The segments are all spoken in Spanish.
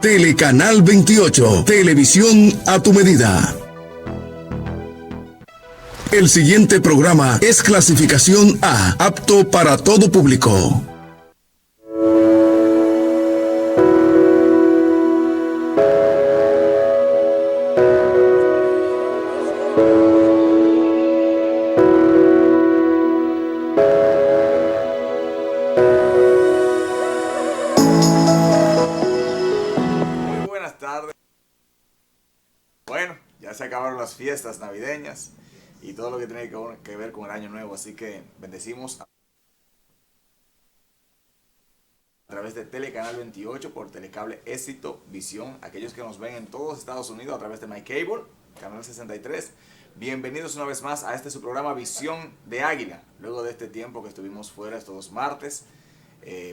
Telecanal 28, televisión a tu medida. El siguiente programa es clasificación A, apto para todo público. Se acabaron las fiestas navideñas y todo lo que tiene que ver con el año nuevo, así que bendecimos a través de Telecanal 28 por Telecable Éxito Visión, aquellos que nos ven en todos Estados Unidos a través de MyCable, Canal 63. Bienvenidos una vez más a este su programa Visión de Águila, luego de este tiempo que estuvimos fuera estos dos martes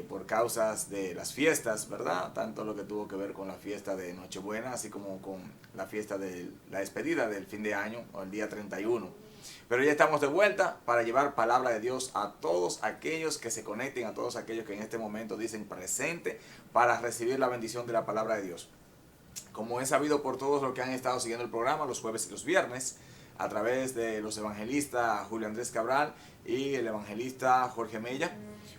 por causas de las fiestas, ¿verdad? Tanto lo que tuvo que ver con la fiesta de Nochebuena, así como con la fiesta de la despedida del fin de año, o el día 31. Pero ya estamos de vuelta para llevar palabra de Dios a todos aquellos que se conecten, a todos aquellos que en este momento dicen presente para recibir la bendición de la palabra de Dios. Como es sabido por todos los que han estado siguiendo el programa los jueves y los viernes, a través de los evangelistas Julio Andrés Cabral y el evangelista Jorge Mella,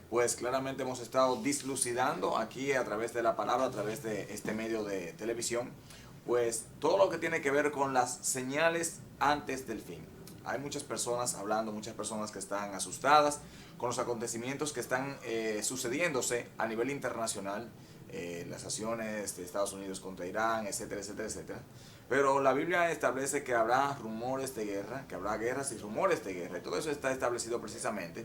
pues claramente hemos estado dislucidando aquí a través de la palabra, a través de este medio de televisión, pues todo lo que tiene que ver con las señales antes del fin. Hay muchas personas hablando, muchas personas que están asustadas con los acontecimientos que están sucediéndose a nivel internacional, las acciones de Estados Unidos contra Irán, etcétera, etcétera, etcétera. Pero la Biblia establece que habrá rumores de guerra, que habrá guerras y rumores de guerra. Y todo eso está establecido precisamente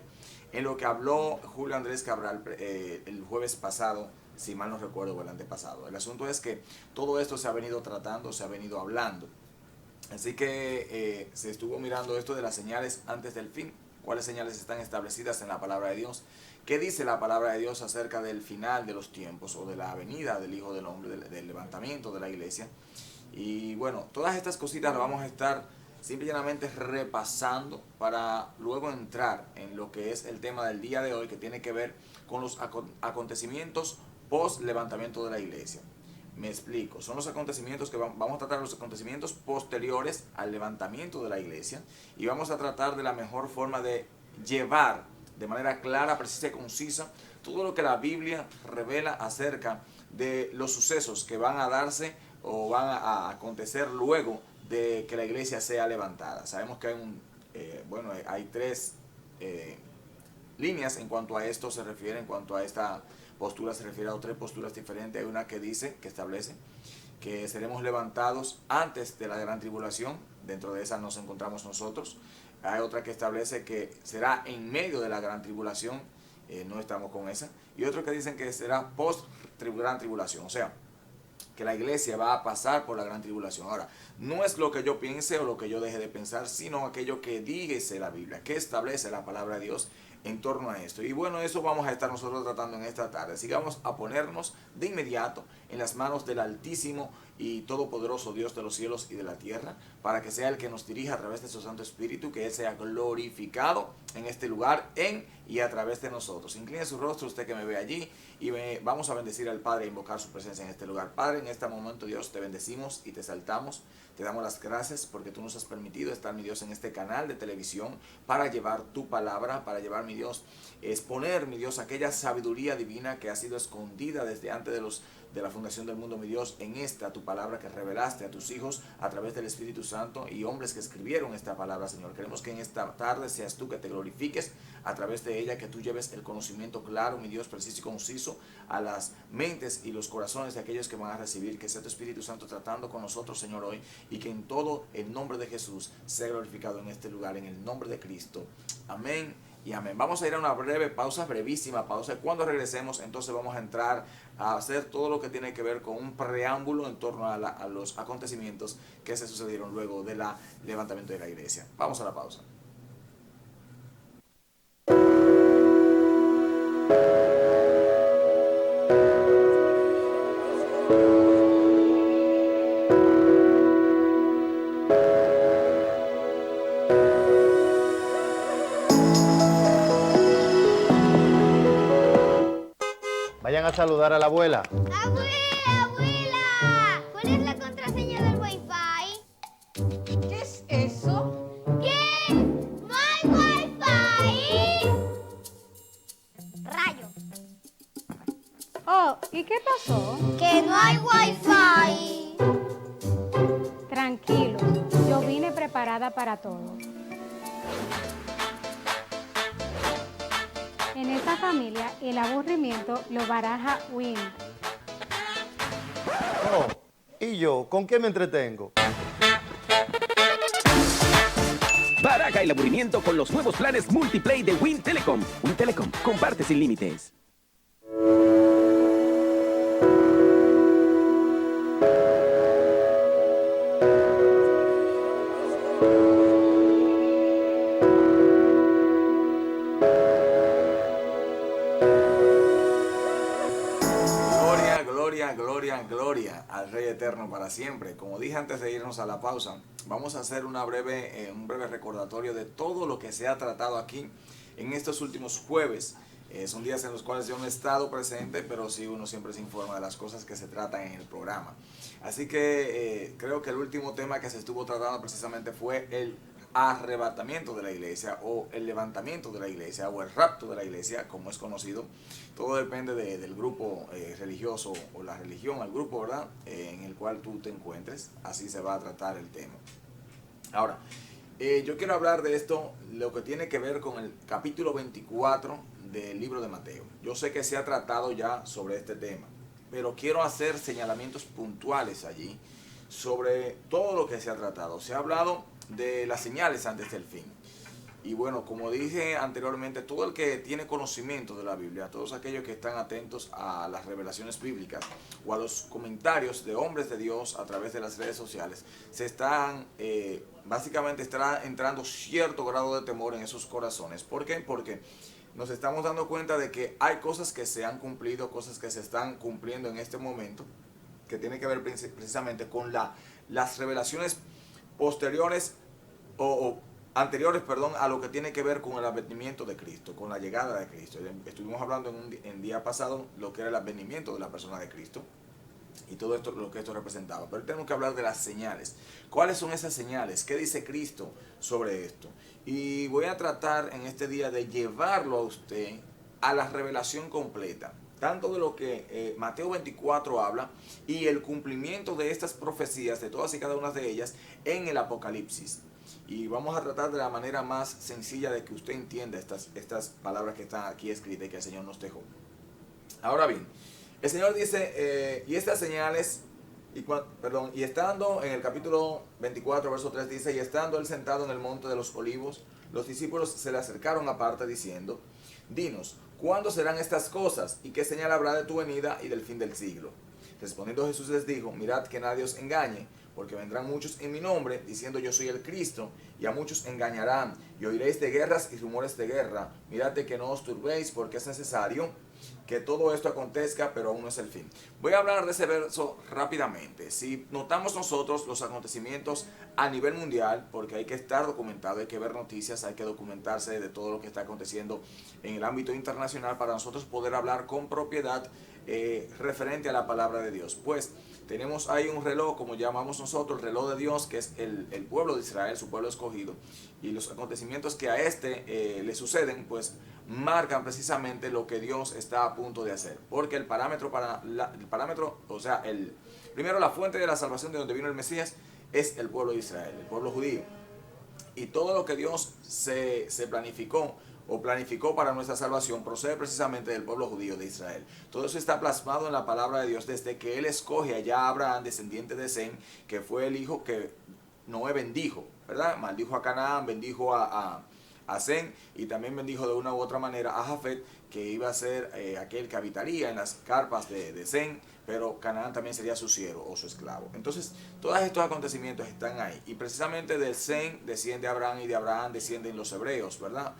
en lo que habló Julio Andrés Cabral el jueves pasado, si mal no recuerdo, o el antepasado. El asunto es que todo esto se ha venido tratando, se ha venido hablando. Así que se estuvo mirando esto de las señales antes del fin. ¿Cuáles señales están establecidas en la palabra de Dios? ¿Qué dice la palabra de Dios acerca del final de los tiempos o de la venida del Hijo del Hombre, del levantamiento de la iglesia? Y bueno, todas estas cositas las vamos a estar simple y llanamente repasando para luego entrar en lo que es el tema del día de hoy, que tiene que ver con los acontecimientos post levantamiento de la iglesia. Me explico, son los acontecimientos que vamos a tratar, los acontecimientos posteriores al levantamiento de la iglesia, y vamos a tratar de la mejor forma de llevar de manera clara, precisa y concisa todo lo que la Biblia revela acerca de los sucesos que van a darse o van a acontecer luego de que la iglesia sea levantada. Sabemos que hay tres líneas en cuanto a esto se refiere, en cuanto a esta postura se refiere a tres posturas diferentes. Hay una que dice, que establece que seremos levantados antes de la gran tribulación, dentro de esa nos encontramos nosotros. Hay otra que establece que será en medio de la gran tribulación, no estamos con esa. Y otro que dicen que será post gran tribulación, o sea, que la iglesia va a pasar por la gran tribulación. Ahora, no es lo que yo piense o lo que yo deje de pensar, sino aquello que dice la Biblia, que establece la palabra de Dios en torno a esto. Y bueno, eso vamos a estar nosotros tratando en esta tarde. Así que vamos a ponernos de inmediato en las manos del Altísimo y Todopoderoso Dios de los cielos y de la tierra, para que sea el que nos dirija a través de su Santo Espíritu, que Él sea glorificado en este lugar, en y a través de nosotros. Incline su rostro, usted que me ve allí, y vamos a bendecir al Padre e invocar su presencia en este lugar. Padre, en este momento, Dios, te bendecimos y te exaltamos. Te damos las gracias porque tú nos has permitido estar, mi Dios, en este canal de televisión para llevar tu palabra, para llevar, mi Dios, exponer, mi Dios, aquella sabiduría divina que ha sido escondida desde antes de la fundación del mundo, mi Dios, en esta tu palabra que revelaste a tus hijos a través del Espíritu Santo y hombres que escribieron esta palabra, Señor. Queremos que en esta tarde seas tú que te glorifiques a través de ella, que tú lleves el conocimiento claro, mi Dios, preciso y conciso a las mentes y los corazones de aquellos que van a recibir, que sea tu Espíritu Santo tratando con nosotros, Señor, hoy, y que en todo el nombre de Jesús sea glorificado en este lugar, en el nombre de Cristo. Amén y amén. Vamos a ir a una breve pausa, brevísima pausa. Cuando regresemos, entonces vamos a entrar a hacer todo lo que tiene que ver con un preámbulo en torno a los acontecimientos que se sucedieron luego del levantamiento de la iglesia. Vamos a la pausa. Vayan a saludar a la abuela. Abuela, abuela, Oh, ¿y qué pasó? Que no hay wifi. Tranquilos, yo vine preparada para todo. En esta familia, el aburrimiento lo baraja Win. Oh, ¿y yo? ¿Con qué me entretengo? Baraja el aburrimiento con los nuevos planes Multiplay de Win Telecom. Win Telecom, comparte sin límites. Gloria al Rey Eterno para siempre. Como dije antes de irnos a la pausa, vamos a hacer un breve recordatorio de todo lo que se ha tratado aquí en estos últimos jueves. Son días en los cuales yo no he estado presente, pero sí uno siempre se informa de las cosas que se tratan en el programa. Así que creo que el último tema que se estuvo tratando precisamente fue el arrebatamiento de la iglesia, o el levantamiento de la iglesia, o el rapto de la iglesia, como es conocido. Todo depende del grupo religioso o la religión, al grupo, ¿verdad?, en el cual tú te encuentres. Así se va a tratar el tema. Ahora, yo quiero hablar de esto, lo que tiene que ver con el capítulo 24 del libro de Mateo. Yo sé que se ha tratado ya sobre este tema, pero quiero hacer señalamientos puntuales allí sobre todo lo que se ha tratado. Se ha hablado de las señales antes del fin. Y bueno, como dije anteriormente, todo el que tiene conocimiento de la Biblia, todos aquellos que están atentos a las revelaciones bíblicas o a los comentarios de hombres de Dios a través de las redes sociales, básicamente está entrando cierto grado de temor en esos corazones. ¿Por qué? Porque nos estamos dando cuenta de que hay cosas que se han cumplido, cosas que se están cumpliendo en este momento, que tiene que ver precisamente con las revelaciones posteriores o anteriores, a lo que tiene que ver con el advenimiento de Cristo, con la llegada de Cristo. Estuvimos hablando en día pasado lo que era el advenimiento de la persona de Cristo y todo esto, lo que esto representaba. Pero tenemos que hablar de las señales. ¿Cuáles son esas señales? ¿Qué dice Cristo sobre esto? Y voy a tratar en este día de llevarlo a usted a la revelación completa, tanto de lo que Mateo 24 habla y el cumplimiento de estas profecías, de todas y cada una de ellas, en el Apocalipsis. Y vamos a tratar de la manera más sencilla de que usted entienda estas palabras que están aquí escritas y que el Señor nos dejó. Ahora bien, el Señor dice, y estas señales, y estando en el capítulo 24, verso 3 dice, y estando él sentado en el monte de los olivos, los discípulos se le acercaron aparte diciendo, dinos, ¿cuándo serán estas cosas? ¿Y qué señal habrá de tu venida y del fin del siglo? Respondiendo Jesús les dijo, mirad que nadie os engañe, porque vendrán muchos en mi nombre, diciendo yo soy el Cristo, y a muchos engañarán, y oiréis de guerras y rumores de guerra. Mirad que no os turbéis, porque es necesario que todo esto acontezca, pero aún no es el fin. Voy a hablar de ese verso rápidamente. Si notamos nosotros los acontecimientos a nivel mundial, porque hay que estar documentado, hay que ver noticias, hay que documentarse de todo lo que está aconteciendo en el ámbito internacional para nosotros poder hablar con propiedad referente a la palabra de Dios. Pues tenemos ahí un reloj, como llamamos nosotros, el reloj de Dios, que es el pueblo de Israel, su pueblo escogido, y los acontecimientos que a le suceden, pues marcan precisamente lo que Dios está a punto de hacer. Porque el parámetro primero la fuente de la salvación de donde vino el Mesías es el pueblo de Israel, el pueblo judío. Y todo lo que Dios se planificó para nuestra salvación procede precisamente del pueblo judío de Israel. Todo eso está plasmado en la palabra de Dios desde que Él escoge allá a Abraham, descendiente de Sem, que fue el hijo que Noé bendijo, ¿verdad? Maldijo a Canaán, bendijo a Sem, y también bendijo de una u otra manera a Jafet, que iba a ser aquel que habitaría en las carpas de Sem, pero Canaán también sería su siervo o su esclavo. Entonces, todos estos acontecimientos están ahí. Y precisamente del Sem desciende Abraham, y de Abraham descienden los hebreos, ¿verdad?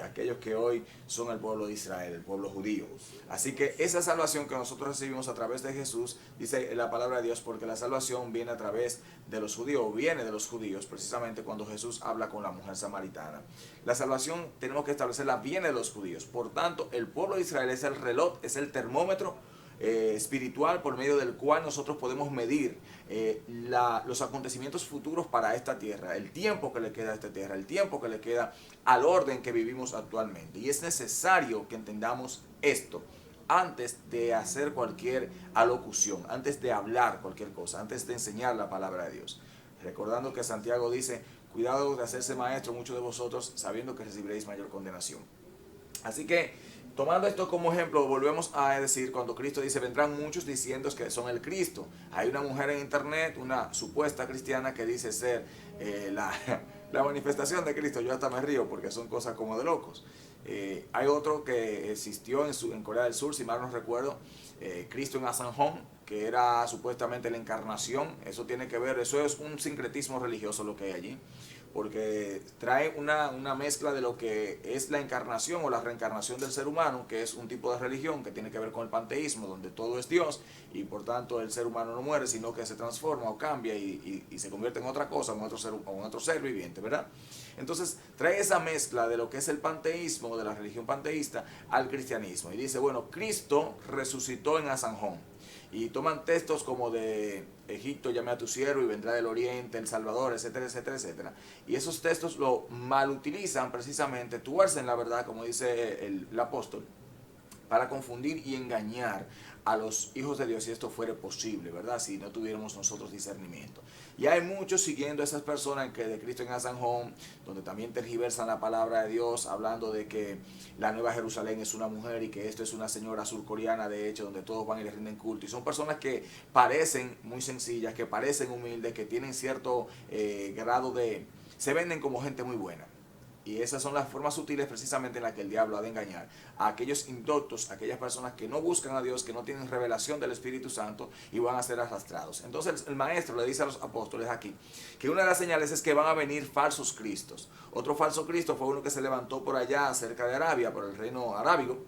Aquellos que hoy son el pueblo de Israel, el pueblo judío. Así que esa salvación que nosotros recibimos a través de Jesús, dice la palabra de Dios, porque la salvación viene a través de los judíos, viene de los judíos, precisamente cuando Jesús habla con la mujer samaritana. La salvación tenemos que establecerla, viene de los judíos. Por tanto, el pueblo de Israel es el reloj, es el termómetro espiritual por medio del cual nosotros podemos medir los acontecimientos futuros para esta tierra, el tiempo que le queda a esta tierra, el tiempo que le queda al orden que vivimos actualmente. Y es necesario que entendamos esto antes de hacer cualquier alocución, antes de hablar cualquier cosa, antes de enseñar la palabra de Dios. Recordando que Santiago dice, cuidado de hacerse maestro muchos de vosotros, sabiendo que recibiréis mayor condenación. Así que, tomando esto como ejemplo, volvemos a decir, cuando Cristo dice, vendrán muchos diciendo que son el Cristo. Hay una mujer en internet, una supuesta cristiana, que dice ser la manifestación de Cristo. Yo hasta me río porque son cosas como de locos. Hay otro que existió en Corea del Sur, si mal no recuerdo, Cristo en Asanhong, que era supuestamente la encarnación. Eso tiene que ver, eso es un sincretismo religioso lo que hay allí, porque trae una mezcla de lo que es la encarnación o la reencarnación del ser humano, que es un tipo de religión que tiene que ver con el panteísmo, donde todo es Dios, y por tanto el ser humano no muere, sino que se transforma o cambia y se convierte en otra cosa, en otro ser viviente, ¿verdad? Entonces trae esa mezcla de lo que es el panteísmo, de la religión panteísta, al cristianismo. Y dice, bueno, Cristo resucitó en Asanhong. Y toman textos como de Egipto, llame a tu siervo y vendrá del oriente, el Salvador, etcétera, etcétera, etcétera. Y esos textos lo malutilizan precisamente, tuercen la verdad, como dice el apóstol, para confundir y engañar a los hijos de Dios si esto fuera posible, ¿verdad? Si no tuviéramos nosotros discernimiento. Y hay muchos siguiendo a esas personas que de Cristo en Asanhong, donde también tergiversan la palabra de Dios, hablando de que la Nueva Jerusalén es una mujer y que esto es una señora surcoreana, de hecho, donde todos van y le rinden culto. Y son personas que parecen muy sencillas, que parecen humildes, que tienen cierto grado de... se venden como gente muy buena. Y esas son las formas sutiles precisamente en las que el diablo ha de engañar a aquellos indoctos, a aquellas personas que no buscan a Dios, que no tienen revelación del Espíritu Santo y van a ser arrastrados. Entonces el maestro le dice a los apóstoles aquí que una de las señales es que van a venir falsos cristos. Otro falso cristo fue uno que se levantó por allá cerca de Arabia, por el reino arábico,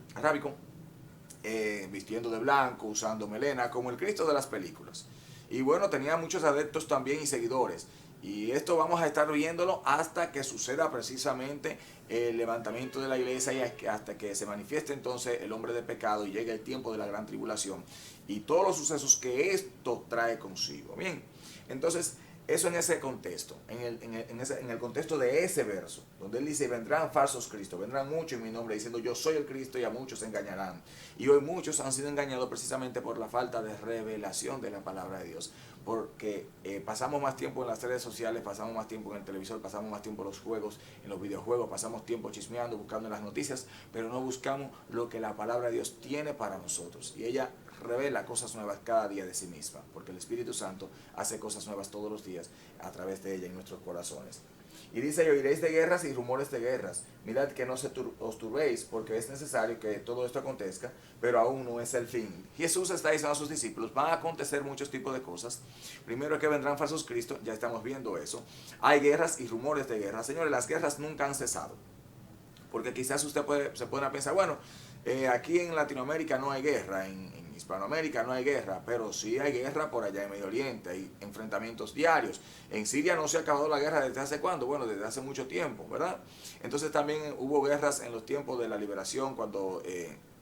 vistiendo de blanco, usando melena, como el Cristo de las películas. Y bueno, tenía muchos adeptos también y seguidores. Y esto vamos a estar viéndolo hasta que suceda precisamente el levantamiento de la iglesia y hasta que se manifieste entonces el hombre de pecado y llegue el tiempo de la gran tribulación y todos los sucesos que esto trae consigo. Bien, entonces eso en ese contexto, en el contexto de ese verso, donde él dice, vendrán falsos cristos, vendrán muchos en mi nombre diciendo yo soy el Cristo y a muchos se engañarán. Y hoy muchos han sido engañados precisamente por la falta de revelación de la palabra de Dios. Porque pasamos más tiempo en las redes sociales, pasamos más tiempo en el televisor, pasamos más tiempo en los juegos, en los videojuegos, pasamos tiempo chismeando, buscando en las noticias, pero no buscamos lo que la palabra de Dios tiene para nosotros. Y ella revela cosas nuevas cada día de sí misma, porque el Espíritu Santo hace cosas nuevas todos los días a través de ella en nuestros corazones. Y dice, y oiréis de guerras y rumores de guerras. Mirad que no os turbéis, porque es necesario que todo esto acontezca, pero aún no es el fin. Jesús está diciendo a sus discípulos, van a acontecer muchos tipos de cosas. Primero que vendrán falsos cristos, ya estamos viendo eso. Hay guerras y rumores de guerras. Señores, las guerras nunca han cesado. Porque quizás usted se pueda pensar, bueno, aquí en Latinoamérica no hay guerra, en Hispanoamérica no hay guerra, pero sí hay guerra por allá en Medio Oriente, hay enfrentamientos diarios. En Siria no se ha acabado la guerra desde hace cuándo, bueno, desde hace mucho tiempo, ¿verdad? Entonces también hubo guerras en los tiempos de la liberación, cuando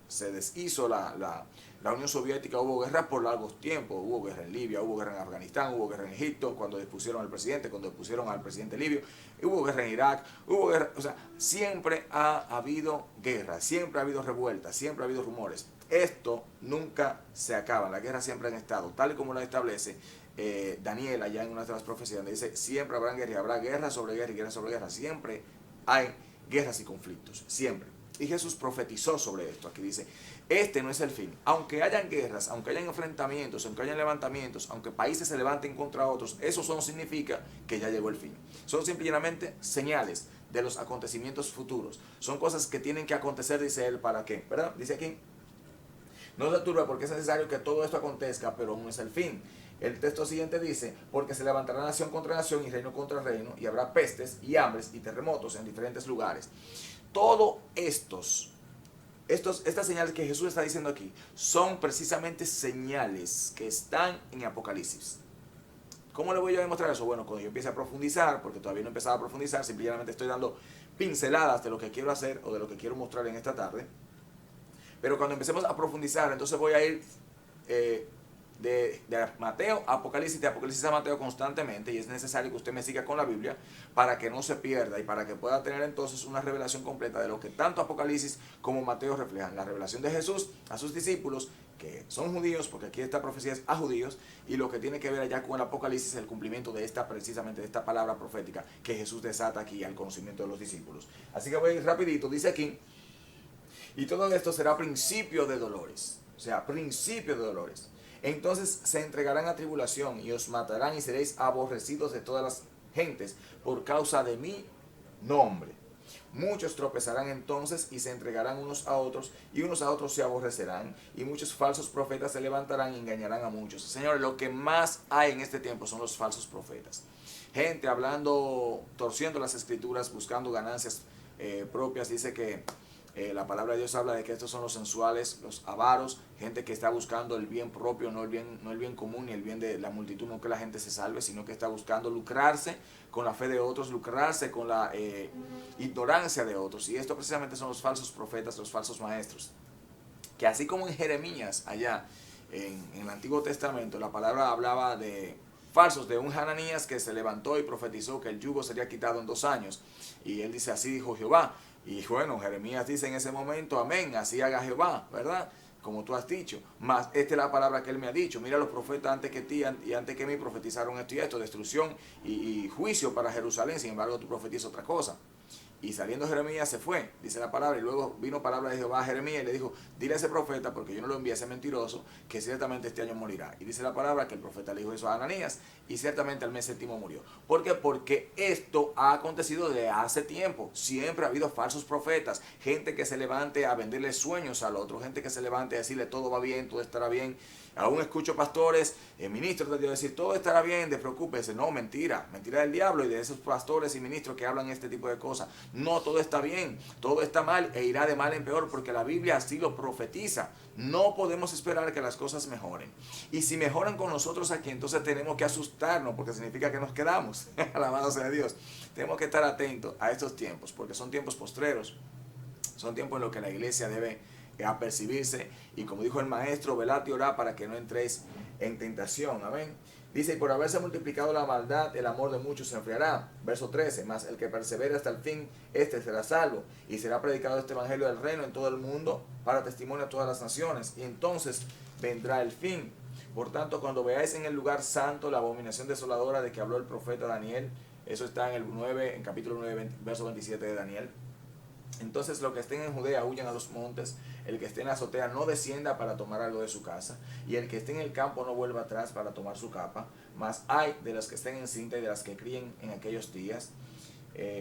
se deshizo la Unión Soviética, hubo guerras por largos tiempos, hubo guerra en Libia, hubo guerra en Afganistán, hubo guerra en Egipto, cuando depusieron al presidente libio, hubo guerra en Irak, hubo guerra, o sea, siempre ha habido guerra, siempre ha habido revueltas, siempre ha habido rumores. Esto nunca se acaba, las guerras siempre han estado, tal y como lo establece Daniel allá en una de las profecías, donde dice, siempre habrá guerra, y habrá guerra sobre guerra y guerra sobre guerra, siempre hay guerras y conflictos, siempre. Y Jesús profetizó sobre esto, aquí dice, este no es el fin, aunque hayan guerras, aunque hayan enfrentamientos, aunque hayan levantamientos, aunque países se levanten contra otros, eso no significa que ya llegó el fin, son simplemente señales de los acontecimientos futuros, son cosas que tienen que acontecer, dice él, ¿para qué? ¿Verdad? Dice aquí, no se turbe porque es necesario que todo esto acontezca, pero no es el fin. El texto siguiente dice, porque se levantará nación contra nación y reino contra reino, y habrá pestes y hambres y terremotos en diferentes lugares. Todo estas señales que Jesús está diciendo aquí, son precisamente señales que están en Apocalipsis. ¿Cómo le voy a demostrar eso? Bueno, cuando yo empiece a profundizar, porque todavía no he empezado a profundizar, simplemente estoy dando pinceladas de lo que quiero hacer o de lo que quiero mostrar en esta tarde. Pero cuando empecemos a profundizar, entonces voy a ir de Mateo a Apocalipsis, de Apocalipsis a Mateo constantemente, y es necesario que usted me siga con la Biblia para que no se pierda y para que pueda tener entonces una revelación completa de lo que tanto Apocalipsis como Mateo reflejan. La revelación de Jesús a sus discípulos, que son judíos, porque aquí esta profecía es a judíos, y lo que tiene que ver allá con el Apocalipsis es el cumplimiento de precisamente de esta palabra profética que Jesús desata aquí al conocimiento de los discípulos. Así que voy a ir rapidito, dice aquí, y todo esto será principio de dolores, o sea, principio de dolores. Entonces se entregarán a tribulación y os matarán y seréis aborrecidos de todas las gentes por causa de mi nombre. Muchos tropezarán entonces y se entregarán unos a otros, y unos a otros se aborrecerán, y muchos falsos profetas se levantarán y engañarán a muchos. Señores, lo que más hay en este tiempo son los falsos profetas. Gente hablando, torciendo las escrituras, buscando ganancias propias. Dice que la palabra de Dios habla de que estos son los sensuales, los avaros, gente que está buscando el bien propio, no el bien común ni el bien de la multitud, no que la gente se salve, sino que está buscando lucrarse con la fe de otros, lucrarse con la ignorancia de otros. Y esto precisamente son los falsos profetas, los falsos maestros. Que así como en Jeremías, allá en el Antiguo Testamento, la palabra hablaba de falsos, de un Hananías que se levantó y profetizó que el yugo sería quitado en 2 años. Y él dice, así dijo Jehová. Y bueno, Jeremías dice en ese momento, amén, así haga Jehová, ¿verdad? Como tú has dicho. Mas esta es la palabra que él me ha dicho. Mira, los profetas antes que ti y antes que mí profetizaron esto y esto, destrucción y juicio para Jerusalén. Sin embargo, tú profetizas otra cosa. Y saliendo Jeremías se fue, dice la palabra, y luego vino palabra de Jehová a Jeremías y le dijo, dile a ese profeta, porque yo no lo envié a ese mentiroso, que ciertamente este año morirá. Y dice la palabra que el profeta le dijo eso a Ananías, y ciertamente al mes 7º murió. ¿Por qué? Porque esto ha acontecido desde hace tiempo. Siempre ha habido falsos profetas, gente que se levante a venderle sueños al otro, gente que se levante a decirle todo va bien, todo estará bien. Aún escucho pastores, ministros de Dios decir, todo estará bien, despreocúpese. No, mentira, mentira del diablo y de esos pastores y ministros que hablan este tipo de cosas. No, todo está bien, todo está mal e irá de mal en peor porque la Biblia así lo profetiza. No podemos esperar que las cosas mejoren. Y si mejoran con nosotros aquí, entonces tenemos que asustarnos porque significa que nos quedamos. Alabado sea Dios. Tenemos que estar atentos a estos tiempos porque son tiempos postreros. Son tiempos en los que la iglesia debe apercibirse, y como dijo el maestro, velad y orad para que no entréis en tentación. Amén. Dice, y por haberse multiplicado la maldad, el amor de muchos se enfriará. Verso 13, mas el que persevere hasta el fin, este será salvo, y será predicado este evangelio del reino en todo el mundo para testimonio a todas las naciones, y entonces vendrá el fin. Por tanto, cuando veáis en el lugar santo la abominación desoladora de que habló el profeta Daniel, eso está en capítulo 9, verso 27 de Daniel. Entonces los que estén en Judea huyan a los montes, el que esté en la azotea no descienda para tomar algo de su casa, y el que esté en el campo no vuelva atrás para tomar su capa. Mas hay de las que estén en cinta y de las que críen en aquellos días.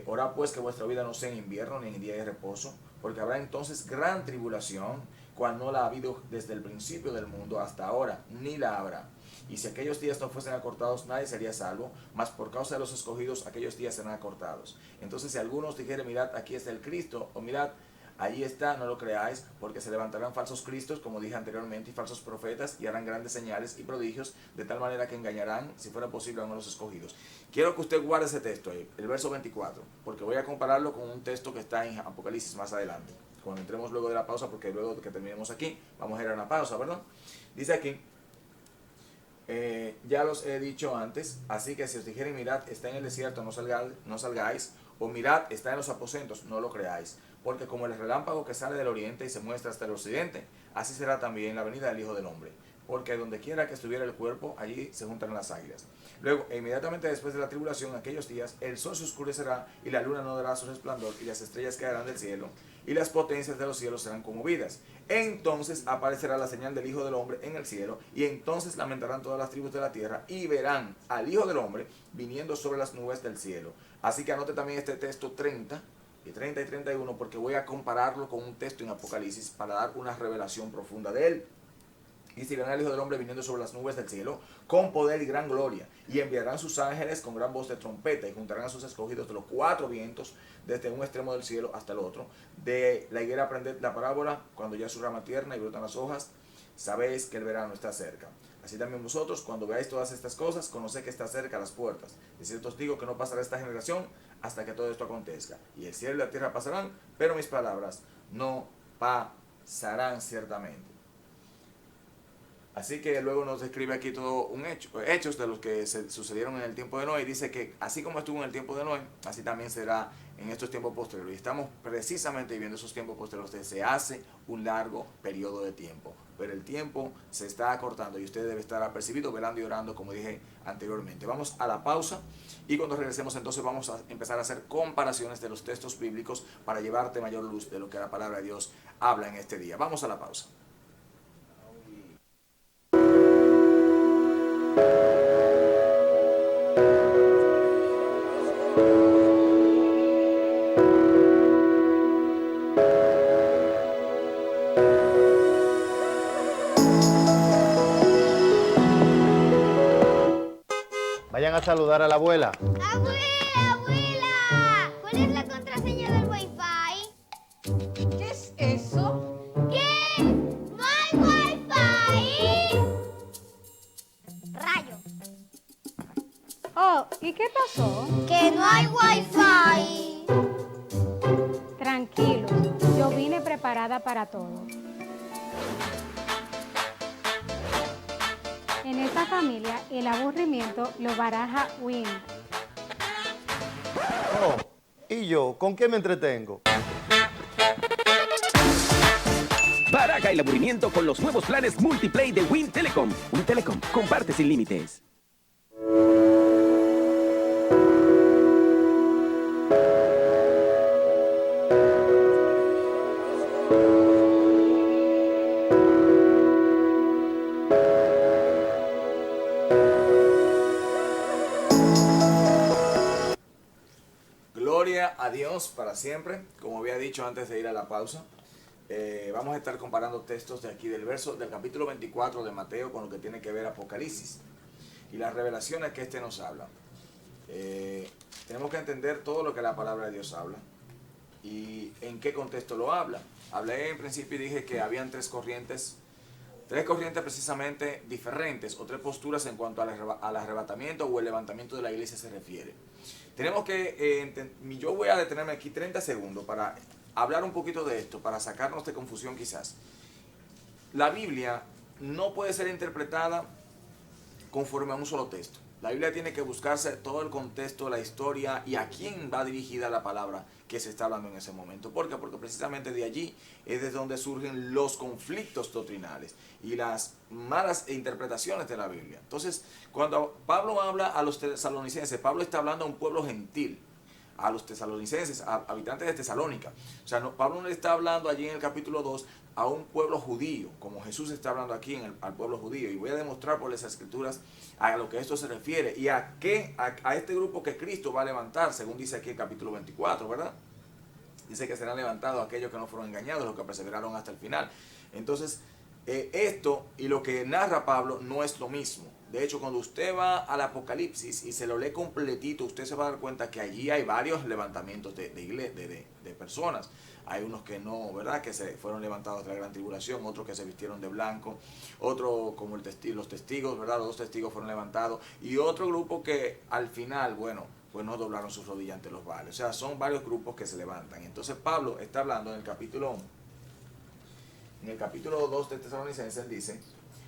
Orad pues que vuestra vida no sea en invierno ni en día de reposo, porque habrá entonces gran tribulación, cual no la ha habido desde el principio del mundo hasta ahora, ni la habrá. Y si aquellos días no fuesen acortados, nadie sería salvo, mas por causa de los escogidos, aquellos días serán acortados. Entonces si algunos dijeren, mirad, aquí está el Cristo, o mirad, allí está, no lo creáis, porque se levantarán falsos cristos, como dije anteriormente, y falsos profetas, y harán grandes señales y prodigios, de tal manera que engañarán, si fuera posible, a los escogidos. Quiero que usted guarde ese texto ahí, el verso 24, porque voy a compararlo con un texto que está en Apocalipsis más adelante, cuando entremos luego de la pausa, porque luego de que terminemos aquí, vamos a ir a una pausa, ¿verdad? Dice aquí, ya los he dicho antes, así que si os dijeren, mirad, está en el desierto, no salgáis, o mirad, está en los aposentos, no lo creáis. Porque como el relámpago que sale del oriente y se muestra hasta el occidente, así será también la venida del Hijo del Hombre. Porque donde quiera que estuviera el cuerpo, allí se juntarán las águilas. Luego, inmediatamente después de la tribulación, aquellos días, el sol se oscurecerá y la luna no dará su resplandor y las estrellas caerán del cielo y las potencias de los cielos serán conmovidas. Entonces aparecerá la señal del Hijo del Hombre en el cielo, y entonces lamentarán todas las tribus de la tierra y verán al Hijo del Hombre viniendo sobre las nubes del cielo. Así que anote también este texto 30 y 31, porque voy a compararlo con un texto en Apocalipsis para dar una revelación profunda de él. Y si verán al Hijo del Hombre viniendo sobre las nubes del cielo con poder y gran gloria, y enviarán sus ángeles con gran voz de trompeta, y juntarán a sus escogidos de los 4 vientos, desde un extremo del cielo hasta el otro. De la higuera aprended la parábola, cuando ya su rama tierna y brotan las hojas, sabéis que el verano está cerca. Así también vosotros, cuando veáis todas estas cosas, conoced que está cerca las puertas. De cierto os digo que no pasará esta generación hasta que todo esto acontezca. Y el cielo y la tierra pasarán, pero mis palabras no pasarán ciertamente. Así que luego nos describe aquí todo un hecho, hechos de los que sucedieron en el tiempo de Noé. Y dice que así como estuvo en el tiempo de Noé, así también será en estos tiempos posteriores. Y estamos precisamente viviendo esos tiempos posteriores desde hace un largo periodo de tiempo. Pero el tiempo se está acortando y usted debe estar apercibido, velando y orando, como dije anteriormente. Vamos a la pausa y cuando regresemos entonces vamos a empezar a hacer comparaciones de los textos bíblicos para llevarte mayor luz de lo que la palabra de Dios habla en este día. Vamos a la pausa. Vayan a saludar a la abuela. ¡Abuela, abuela! ¿Cuál es la contraseña del Wi-Fi? ¿Qué es eso? ¿Qué? ¡No hay Wi-Fi! Rayo. Oh, ¿y qué pasó? ¡Que no hay Wi-Fi! Tranquilos, yo vine preparada para todo. En esta familia, el aburrimiento lo baraja Win. Oh, ¿y yo? ¿Con qué me entretengo? Baraja el aburrimiento con los nuevos planes multiplay de Win Telecom. Win Telecom, comparte sin límites. Gloria a Dios para siempre. Como había dicho antes de ir a la pausa, vamos a estar comparando textos de aquí del capítulo 24 de Mateo con lo que tiene que ver Apocalipsis y las revelaciones que nos habla. Tenemos que entender todo lo que la palabra de Dios habla y en qué contexto lo habla. Hablé en principio y dije que habían tres corrientes precisamente diferentes, o tres posturas en cuanto al arrebatamiento o el levantamiento de la iglesia se refiere. Tenemos que, yo voy a detenerme aquí 30 segundos para hablar un poquito de esto, para sacarnos de confusión quizás. La Biblia no puede ser interpretada conforme a un solo texto. La Biblia tiene que buscarse todo el contexto, la historia y a quién va dirigida la palabra que se está hablando en ese momento. ¿Por qué? Porque precisamente de allí es desde donde surgen los conflictos doctrinales y las malas interpretaciones de la Biblia. Entonces, cuando Pablo habla a los tesalonicenses, Pablo está hablando a un pueblo gentil, a los tesalonicenses, a habitantes de Tesalónica. O sea, Pablo no le está hablando allí en el capítulo 2 a un pueblo judío, como Jesús está hablando aquí al pueblo judío. Y voy a demostrar por las escrituras a lo que esto se refiere y a este grupo que Cristo va a levantar, según dice aquí el capítulo 24, ¿verdad? Dice que serán levantados aquellos que no fueron engañados, los que perseveraron hasta el final. Entonces, esto y lo que narra Pablo no es lo mismo. De hecho, cuando usted va al Apocalipsis y se lo lee completito, usted se va a dar cuenta que allí hay varios levantamientos de personas. Hay unos que no, ¿verdad? Que se fueron levantados de la gran tribulación, otros que se vistieron de blanco, otros como los testigos, ¿verdad? Los 2 testigos fueron levantados y otro grupo que al final, bueno, pues no doblaron sus rodillas ante los Baales. O sea, son varios grupos que se levantan. Entonces Pablo está hablando en el capítulo 2 de Tesalonicenses, dice: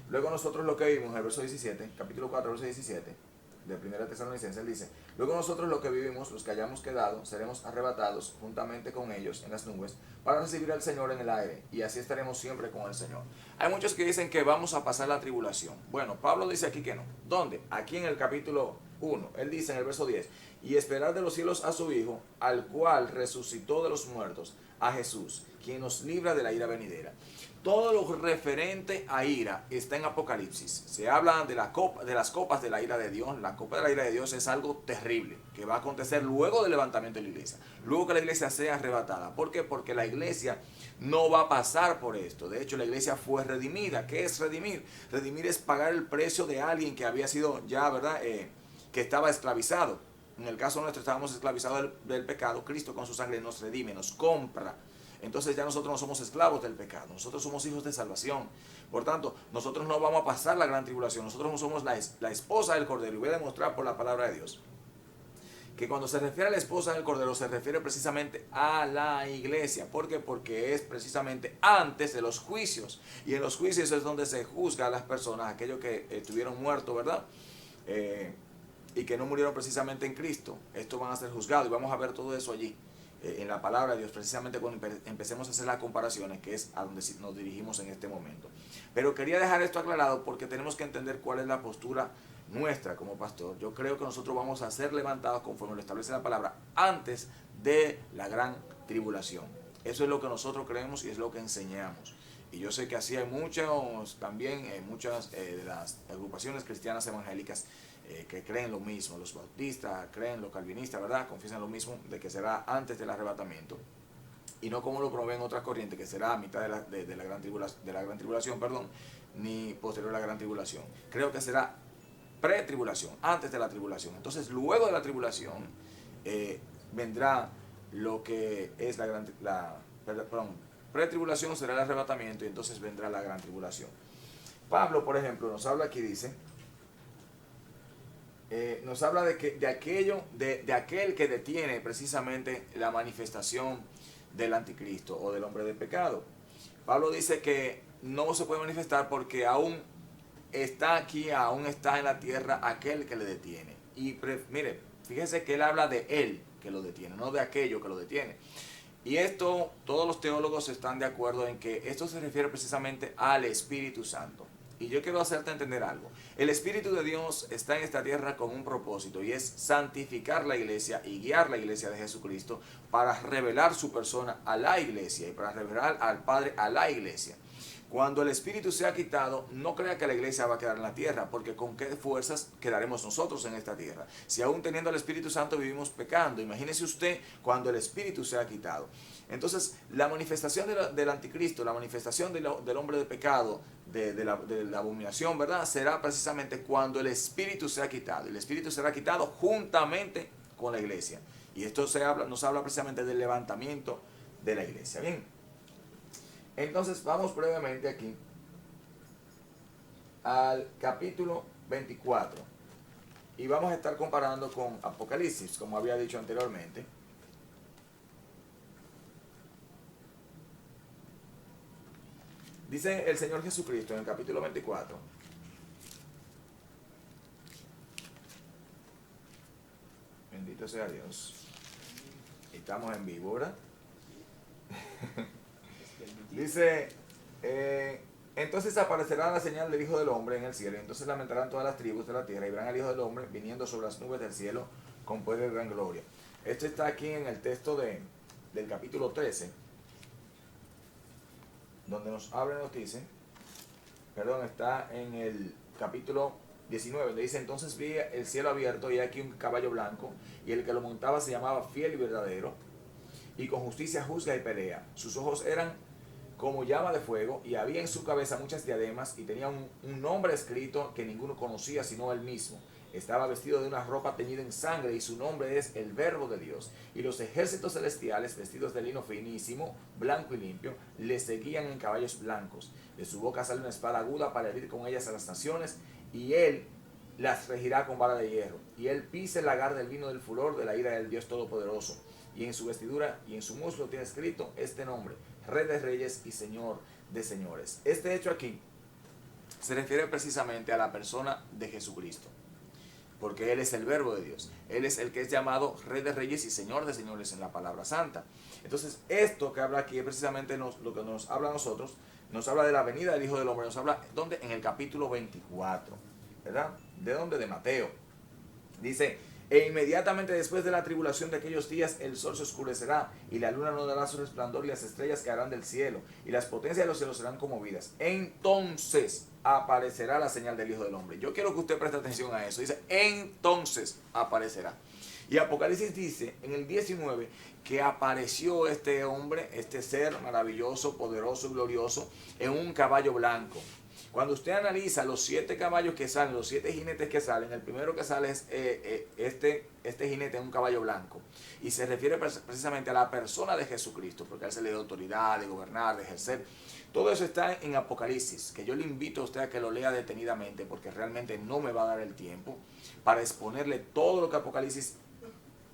luego nosotros lo que vivimos, en el verso 17, capítulo 4, verso 17, de 1 Tesalonicenses, él dice: luego nosotros lo que vivimos, los que hayamos quedado, seremos arrebatados juntamente con ellos en las nubes para recibir al Señor en el aire, y así estaremos siempre con el Señor. Hay muchos que dicen que vamos a pasar la tribulación. Bueno, Pablo dice aquí que no. ¿Dónde? Aquí en el capítulo 1, él dice en el verso 10: y esperar de los cielos a su Hijo, al cual resucitó de los muertos, a Jesús, quien nos libra de la ira venidera. Todo lo referente a ira está en Apocalipsis. Se habla de las copas de la ira de Dios. La copa de la ira de Dios es algo terrible que va a acontecer luego del levantamiento de la iglesia. Luego que la iglesia sea arrebatada. ¿Por qué? Porque la iglesia no va a pasar por esto. De hecho, la iglesia fue redimida. ¿Qué es redimir? Redimir es pagar el precio de alguien que había sido ya, ¿verdad? Que estaba esclavizado. En el caso nuestro estábamos esclavizados del pecado. Cristo con su sangre nos redime, nos compra. Entonces ya nosotros no somos esclavos del pecado, nosotros somos hijos de salvación. Por tanto, nosotros no vamos a pasar la gran tribulación, nosotros no somos la esposa del Cordero. Y voy a demostrar por la palabra de Dios que cuando se refiere a la esposa del Cordero se refiere precisamente a la iglesia. ¿Por qué? Porque es precisamente antes de los juicios. Y en los juicios es donde se juzga a las personas, aquellos que estuvieron muertos, ¿verdad? Y que no murieron precisamente en Cristo. Estos van a ser juzgados y vamos a ver todo eso allí. En la palabra de Dios, precisamente cuando empecemos a hacer las comparaciones, que es a donde nos dirigimos en este momento. Pero quería dejar esto aclarado porque tenemos que entender cuál es la postura nuestra como pastor. Yo creo que nosotros vamos a ser levantados conforme lo establece la palabra antes de la gran tribulación. Eso es lo que nosotros creemos y es lo que enseñamos. Y yo sé que así hay muchos, también muchas de las agrupaciones cristianas evangélicas que creen lo mismo. Los bautistas creen, los calvinistas, ¿verdad? Confiesan lo mismo, de que será antes del arrebatamiento. Y no como lo proveen otras corrientes, que será a mitad de la gran tribulación, ni posterior a la gran tribulación. Creo que será pre-tribulación, antes de la tribulación. Entonces, luego de la tribulación, vendrá lo que es pre-tribulación será el arrebatamiento y entonces vendrá la gran tribulación. Pablo, por ejemplo, nos habla aquí, dice, nos habla de aquel que detiene precisamente la manifestación del anticristo o del hombre de pecado. Pablo dice que no se puede manifestar porque aún está aquí, aún está en la tierra aquel que le detiene. Y mire, fíjese que él habla de él que lo detiene, no de aquello que lo detiene. Y esto, todos los teólogos están de acuerdo en que esto se refiere precisamente al Espíritu Santo. Y yo quiero hacerte entender algo. El Espíritu de Dios está en esta tierra con un propósito y es santificar la iglesia y guiar la iglesia de Jesucristo para revelar su persona a la iglesia y para revelar al Padre a la iglesia. Cuando el Espíritu sea quitado, no crea que la iglesia va a quedar en la tierra, porque ¿con qué fuerzas quedaremos nosotros en esta tierra? Si aún teniendo el Espíritu Santo vivimos pecando, imagínese usted cuando el Espíritu sea quitado. Entonces, la manifestación del anticristo, la manifestación del hombre de pecado, de la abominación, ¿verdad? Será precisamente cuando el Espíritu sea quitado. El Espíritu será quitado juntamente con la iglesia. Y esto nos habla precisamente del levantamiento de la iglesia. Bien. Entonces vamos brevemente aquí al capítulo 24 y vamos a estar comparando con Apocalipsis, como había dicho anteriormente. Dice el Señor Jesucristo en el capítulo 24. Bendito sea Dios. Estamos en vivo, ¿verdad? Dice, entonces aparecerá la señal del Hijo del Hombre en el cielo, y entonces lamentarán todas las tribus de la tierra, y verán al Hijo del Hombre viniendo sobre las nubes del cielo con poder y gran gloria. Esto está aquí en el texto del capítulo 13, donde nos habla y nos dice, está en el capítulo 19, donde dice, entonces vi el cielo abierto y aquí un caballo blanco, y el que lo montaba se llamaba Fiel y Verdadero, y con justicia juzga y pelea. Sus ojos eran como llama de fuego, y había en su cabeza muchas diademas, y tenía un nombre escrito que ninguno conocía sino él mismo. Estaba vestido de una ropa teñida en sangre, y su nombre es el Verbo de Dios. Y los ejércitos celestiales, vestidos de lino finísimo, blanco y limpio, le seguían en caballos blancos. De su boca sale una espada aguda para herir con ellas a las naciones, y él las regirá con vara de hierro. Y él pisa el lagar del vino del furor de la ira del Dios Todopoderoso. Y en su vestidura y en su muslo tiene escrito este nombre: Rey de Reyes y Señor de Señores. Este hecho aquí se refiere precisamente a la persona de Jesucristo, porque Él es el Verbo de Dios. Él es el que es llamado Rey de Reyes y Señor de Señores en la palabra santa. Entonces, esto que habla aquí es precisamente lo que nos habla a nosotros. Nos habla de la venida del Hijo del Hombre. Nos habla, ¿dónde? En el capítulo 24, ¿verdad? ¿De dónde? De Mateo. Dice: e inmediatamente después de la tribulación de aquellos días, el sol se oscurecerá, y la luna no dará su resplandor, y las estrellas caerán del cielo, y las potencias de los cielos serán conmovidas. Entonces aparecerá la señal del Hijo del Hombre. Yo quiero que usted preste atención a eso. Dice, entonces aparecerá. Y Apocalipsis dice, en el 19, que apareció este hombre, este ser maravilloso, poderoso y glorioso, en un caballo blanco. Cuando usted analiza los 7 caballos que salen, los 7 jinetes que salen, el primero que sale es este jinete en un caballo blanco. Y se refiere precisamente a la persona de Jesucristo, porque a él se le da autoridad de gobernar, de ejercer. Todo eso está en Apocalipsis, que yo le invito a usted a que lo lea detenidamente, porque realmente no me va a dar el tiempo para exponerle todo lo que Apocalipsis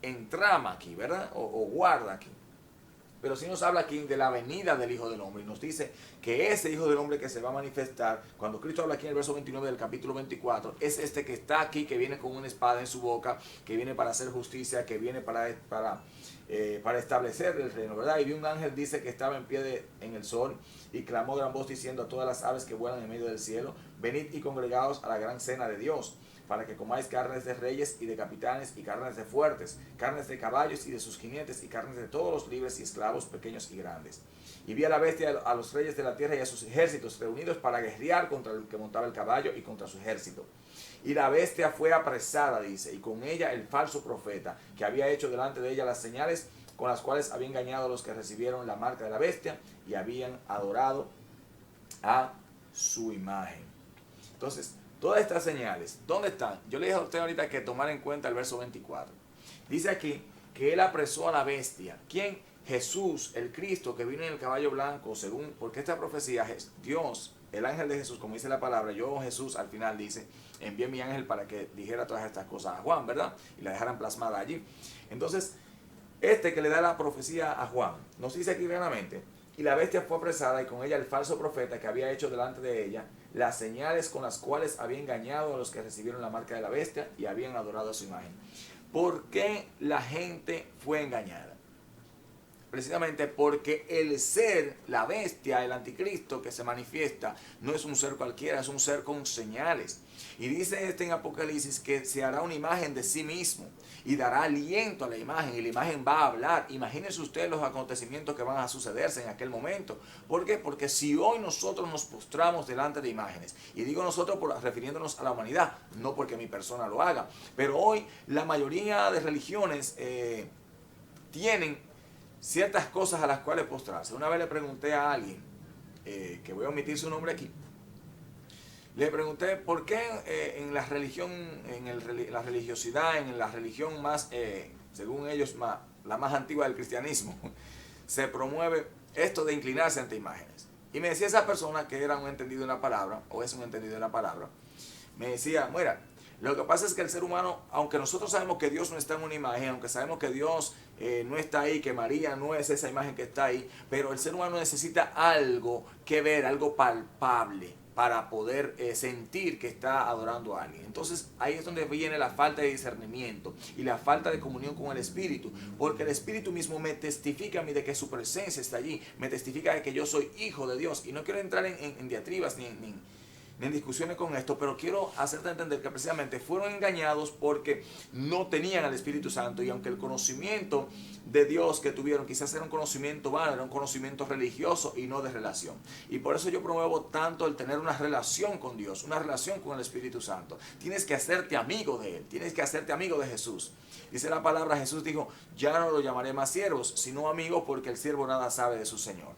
entrama aquí, ¿verdad? O guarda aquí. Pero sí nos habla aquí de la venida del Hijo del Hombre y nos dice que ese Hijo del Hombre que se va a manifestar, cuando Cristo habla aquí en el verso 29 del capítulo 24, es este que está aquí, que viene con una espada en su boca, que viene para hacer justicia, que viene para establecer el reino, ¿verdad? Y vi un ángel, dice, que estaba en pie en el sol y clamó gran voz diciendo a todas las aves que vuelan en medio del cielo: venid y congregaos a la gran cena de Dios, para que comáis carnes de reyes y de capitanes y carnes de fuertes, carnes de caballos y de sus jinetes y carnes de todos los libres y esclavos, pequeños y grandes. Y vi a la bestia, a los reyes de la tierra y a sus ejércitos reunidos para guerrear contra el que montaba el caballo y contra su ejército. Y la bestia fue apresada, dice, y con ella el falso profeta, que había hecho delante de ella las señales con las cuales había engañado a los que recibieron la marca de la bestia y habían adorado a su imagen. Entonces, todas estas señales, ¿dónde están? Yo le dije a usted ahorita que tomar en cuenta el verso 24. Dice aquí que él apresó a la bestia. ¿Quién? Jesús, el Cristo, que vino en el caballo blanco, según, porque esta profecía, Dios, el ángel de Jesús, como dice la palabra, yo, Jesús, al final dice, envié mi ángel para que dijera todas estas cosas a Juan, ¿verdad? Y la dejaran plasmada allí. Entonces, este que le da la profecía a Juan, nos dice aquí claramente: y la bestia fue apresada y con ella el falso profeta que había hecho delante de ella las señales con las cuales había engañado a los que recibieron la marca de la bestia y habían adorado a su imagen. ¿Por qué la gente fue engañada? Precisamente porque el ser, la bestia, el anticristo que se manifiesta, no es un ser cualquiera, es un ser con señales. Y dice en Apocalipsis que se hará una imagen de sí mismo y dará aliento a la imagen, y la imagen va a hablar. Imagínense ustedes los acontecimientos que van a sucederse en aquel momento. ¿Por qué? Porque si hoy nosotros nos postramos delante de imágenes, y digo nosotros refiriéndonos a la humanidad, no porque mi persona lo haga, pero hoy la mayoría de religiones tienen ciertas cosas a las cuales postrarse. Una vez le pregunté a alguien, que voy a omitir su nombre aquí, le pregunté por qué en la religión, la religiosidad, en la religión más, según ellos, la más antigua del cristianismo, se promueve esto de inclinarse ante imágenes. Y me decía esa persona, que era un entendido en la palabra, o es un entendido en la palabra, me decía: mira, lo que pasa es que el ser humano, aunque nosotros sabemos que Dios no está en una imagen, aunque sabemos que Dios no está ahí, que María no es esa imagen que está ahí, pero el ser humano necesita algo que ver, algo palpable, para poder sentir que está adorando a alguien. Entonces ahí es donde viene la falta de discernimiento y la falta de comunión con el Espíritu, porque el Espíritu mismo me testifica a mí de que su presencia está allí, me testifica de que yo soy hijo de Dios. Y no quiero entrar en diatribas ni en discusiones con esto, pero quiero hacerte entender que precisamente fueron engañados porque no tenían al Espíritu Santo, y aunque el conocimiento de Dios que tuvieron quizás era un conocimiento vano, era un conocimiento religioso y no de relación. Y por eso yo promuevo tanto el tener una relación con Dios, una relación con el Espíritu Santo. Tienes que hacerte amigo de Él, tienes que hacerte amigo de Jesús. Dice la palabra, Jesús dijo: ya no lo llamaré más siervos, sino amigos, porque el siervo nada sabe de su Señor,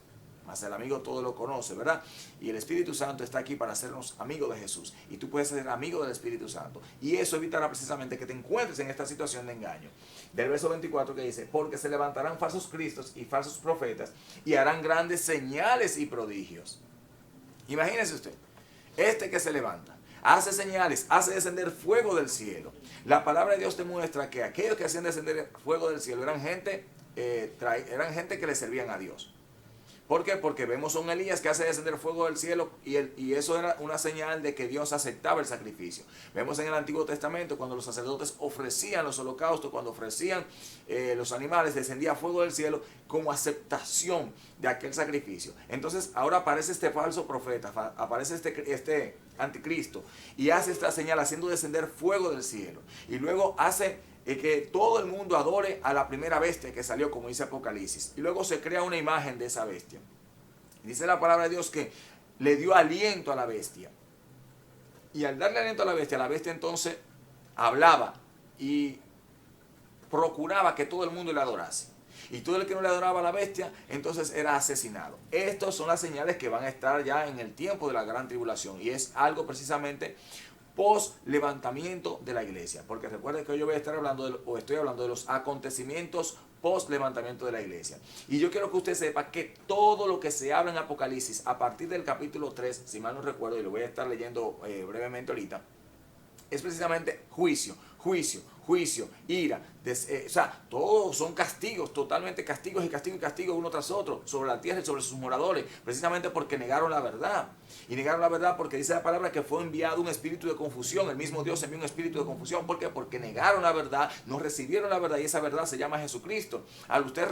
mas el amigo todo lo conoce, ¿verdad? Y el Espíritu Santo está aquí para hacernos amigos de Jesús. Y tú puedes ser amigo del Espíritu Santo. Y eso evitará precisamente que te encuentres en esta situación de engaño. Del verso 24 que dice: porque se levantarán falsos cristos y falsos profetas y harán grandes señales y prodigios. Imagínese usted, este que se levanta, hace señales, hace descender fuego del cielo. La palabra de Dios te muestra que aquellos que hacían descender fuego del cielo eran gente que le servían a Dios. ¿Por qué? Porque vemos a un Elías que hace descender fuego del cielo, y eso era una señal de que Dios aceptaba el sacrificio. Vemos en el Antiguo Testamento cuando los sacerdotes ofrecían los holocaustos, cuando ofrecían los animales, descendía fuego del cielo como aceptación de aquel sacrificio. Entonces ahora aparece este falso profeta, aparece este anticristo, y hace esta señal haciendo descender fuego del cielo, y luego hace que todo el mundo adore a la primera bestia que salió, como dice Apocalipsis, y luego se crea una imagen de esa bestia. Dice la palabra de Dios que le dio aliento a la bestia, y al darle aliento a la bestia entonces hablaba y procuraba que todo el mundo le adorase, y todo el que no le adoraba a la bestia entonces era asesinado. Estas son las señales que van a estar ya en el tiempo de la gran tribulación, y es algo precisamente post levantamiento de la iglesia, porque recuerden que hoy yo voy a estar estoy hablando de los acontecimios post levantamiento de la iglesia. Y yo quiero que usted sepa que todo lo que se habla en Apocalipsis a partir del capítulo 3, si mal no recuerdo, y lo voy a estar leyendo brevemente ahorita, es precisamente juicio, ira. O sea, todos son castigos, totalmente castigos y castigos uno tras otro, sobre la tierra y sobre sus moradores, precisamente porque negaron la verdad. Y negaron la verdad porque dice la palabra que fue enviado un espíritu de confusión. El mismo Dios envió un espíritu de confusión. ¿Por qué? Porque negaron la verdad, no recibieron la verdad, y esa verdad se llama Jesucristo. Al usted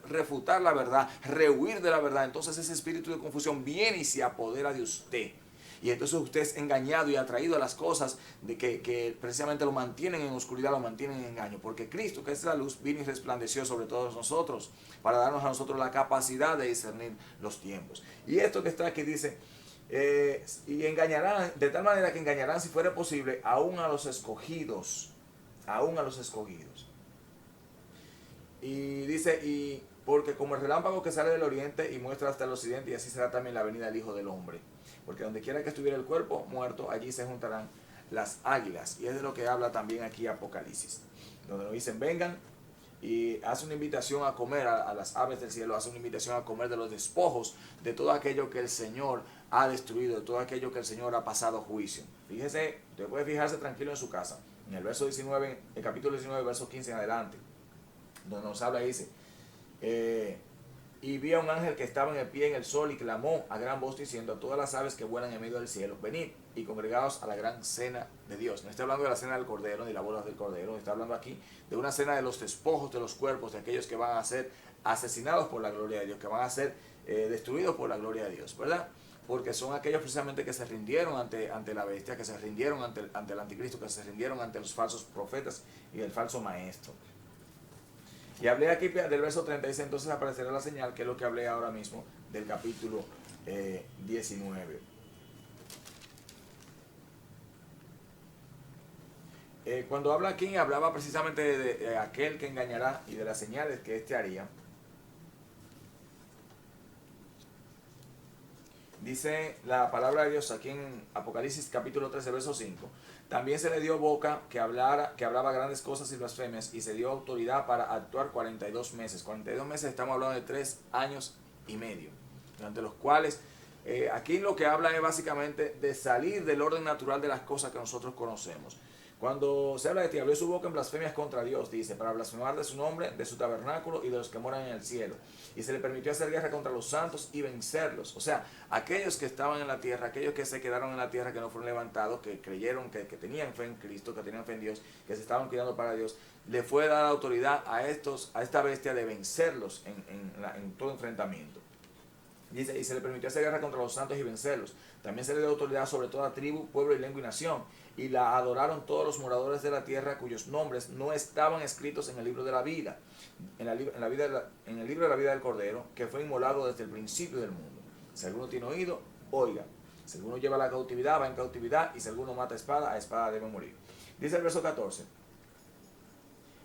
refutar la verdad, rehuir de la verdad, entonces ese espíritu de confusión viene y se apodera de usted. Y entonces usted es engañado y atraído a las cosas de que precisamente lo mantienen en oscuridad, lo mantienen en engaño. Porque Cristo, que es la luz, vino y resplandeció sobre todos nosotros para darnos a nosotros la capacidad de discernir los tiempos. Y esto que está aquí dice, y engañarán, de tal manera que engañarán, si fuera posible, aún a los escogidos. Aún a los escogidos. Y dice, y porque como el relámpago que sale del oriente y muestra hasta el occidente, y así será también la venida del Hijo del Hombre. Porque donde quiera que estuviera el cuerpo muerto, allí se juntarán las águilas. Y es de lo que habla también aquí Apocalipsis. Donde nos dicen, vengan, y hace una invitación a comer a las aves del cielo, hace una invitación a comer de los despojos, de todo aquello que el Señor ha destruido, de todo aquello que el Señor ha pasado juicio. Fíjese, usted puede fijarse tranquilo en su casa, en el verso 19, el capítulo 19, verso 15 en adelante, donde nos habla y dice, y vi a un ángel que estaba en el pie en el sol y clamó a gran voz diciendo a todas las aves que vuelan en medio del cielo, venid y congregaos a la gran cena de Dios. No está hablando de la cena del Cordero ni la boda del Cordero, está hablando aquí de una cena de los despojos de los cuerpos de aquellos que van a ser asesinados por la gloria de Dios, que van a ser destruidos por la gloria de Dios, ¿verdad? Porque son aquellos precisamente que se rindieron ante la bestia, que se rindieron ante el anticristo, que se rindieron ante los falsos profetas y el falso maestro. Y hablé aquí del verso 36, entonces aparecerá la señal, que es lo que hablé ahora mismo del capítulo 19. Cuando habla aquí, hablaba precisamente de aquel que engañará y de las señales que éste haría. Dice la palabra de Dios aquí en Apocalipsis capítulo 13, verso 5. También se le dio boca que hablaba grandes cosas y blasfemias, y se dio autoridad para actuar 42 meses. 42 meses, estamos hablando de 3 años y medio, durante los cuales aquí lo que habla es básicamente de salir del orden natural de las cosas que nosotros conocemos. Cuando se habla de ti, abrió su boca en blasfemias contra Dios, dice, para blasfemar de su nombre, de su tabernáculo y de los que moran en el cielo. Y se le permitió hacer guerra contra los santos y vencerlos. O sea, aquellos que estaban en la tierra, aquellos que se quedaron en la tierra, que no fueron levantados, que creyeron, que tenían fe en Cristo, que tenían fe en Dios, que se estaban cuidando para Dios, le fue dada autoridad a esta bestia de vencerlos en todo enfrentamiento. Dice, y se le permitió hacer guerra contra los santos y vencerlos. También se le dio autoridad sobre toda tribu, pueblo y lengua y nación. Y la adoraron todos los moradores de la tierra cuyos nombres no estaban escritos en el libro de la vida, en el libro de la vida del Cordero, que fue inmolado desde el principio del mundo. Si alguno tiene oído, oiga. Si alguno lleva a la cautividad, va en cautividad. Y si alguno mata a espada debe morir. Dice el verso 14.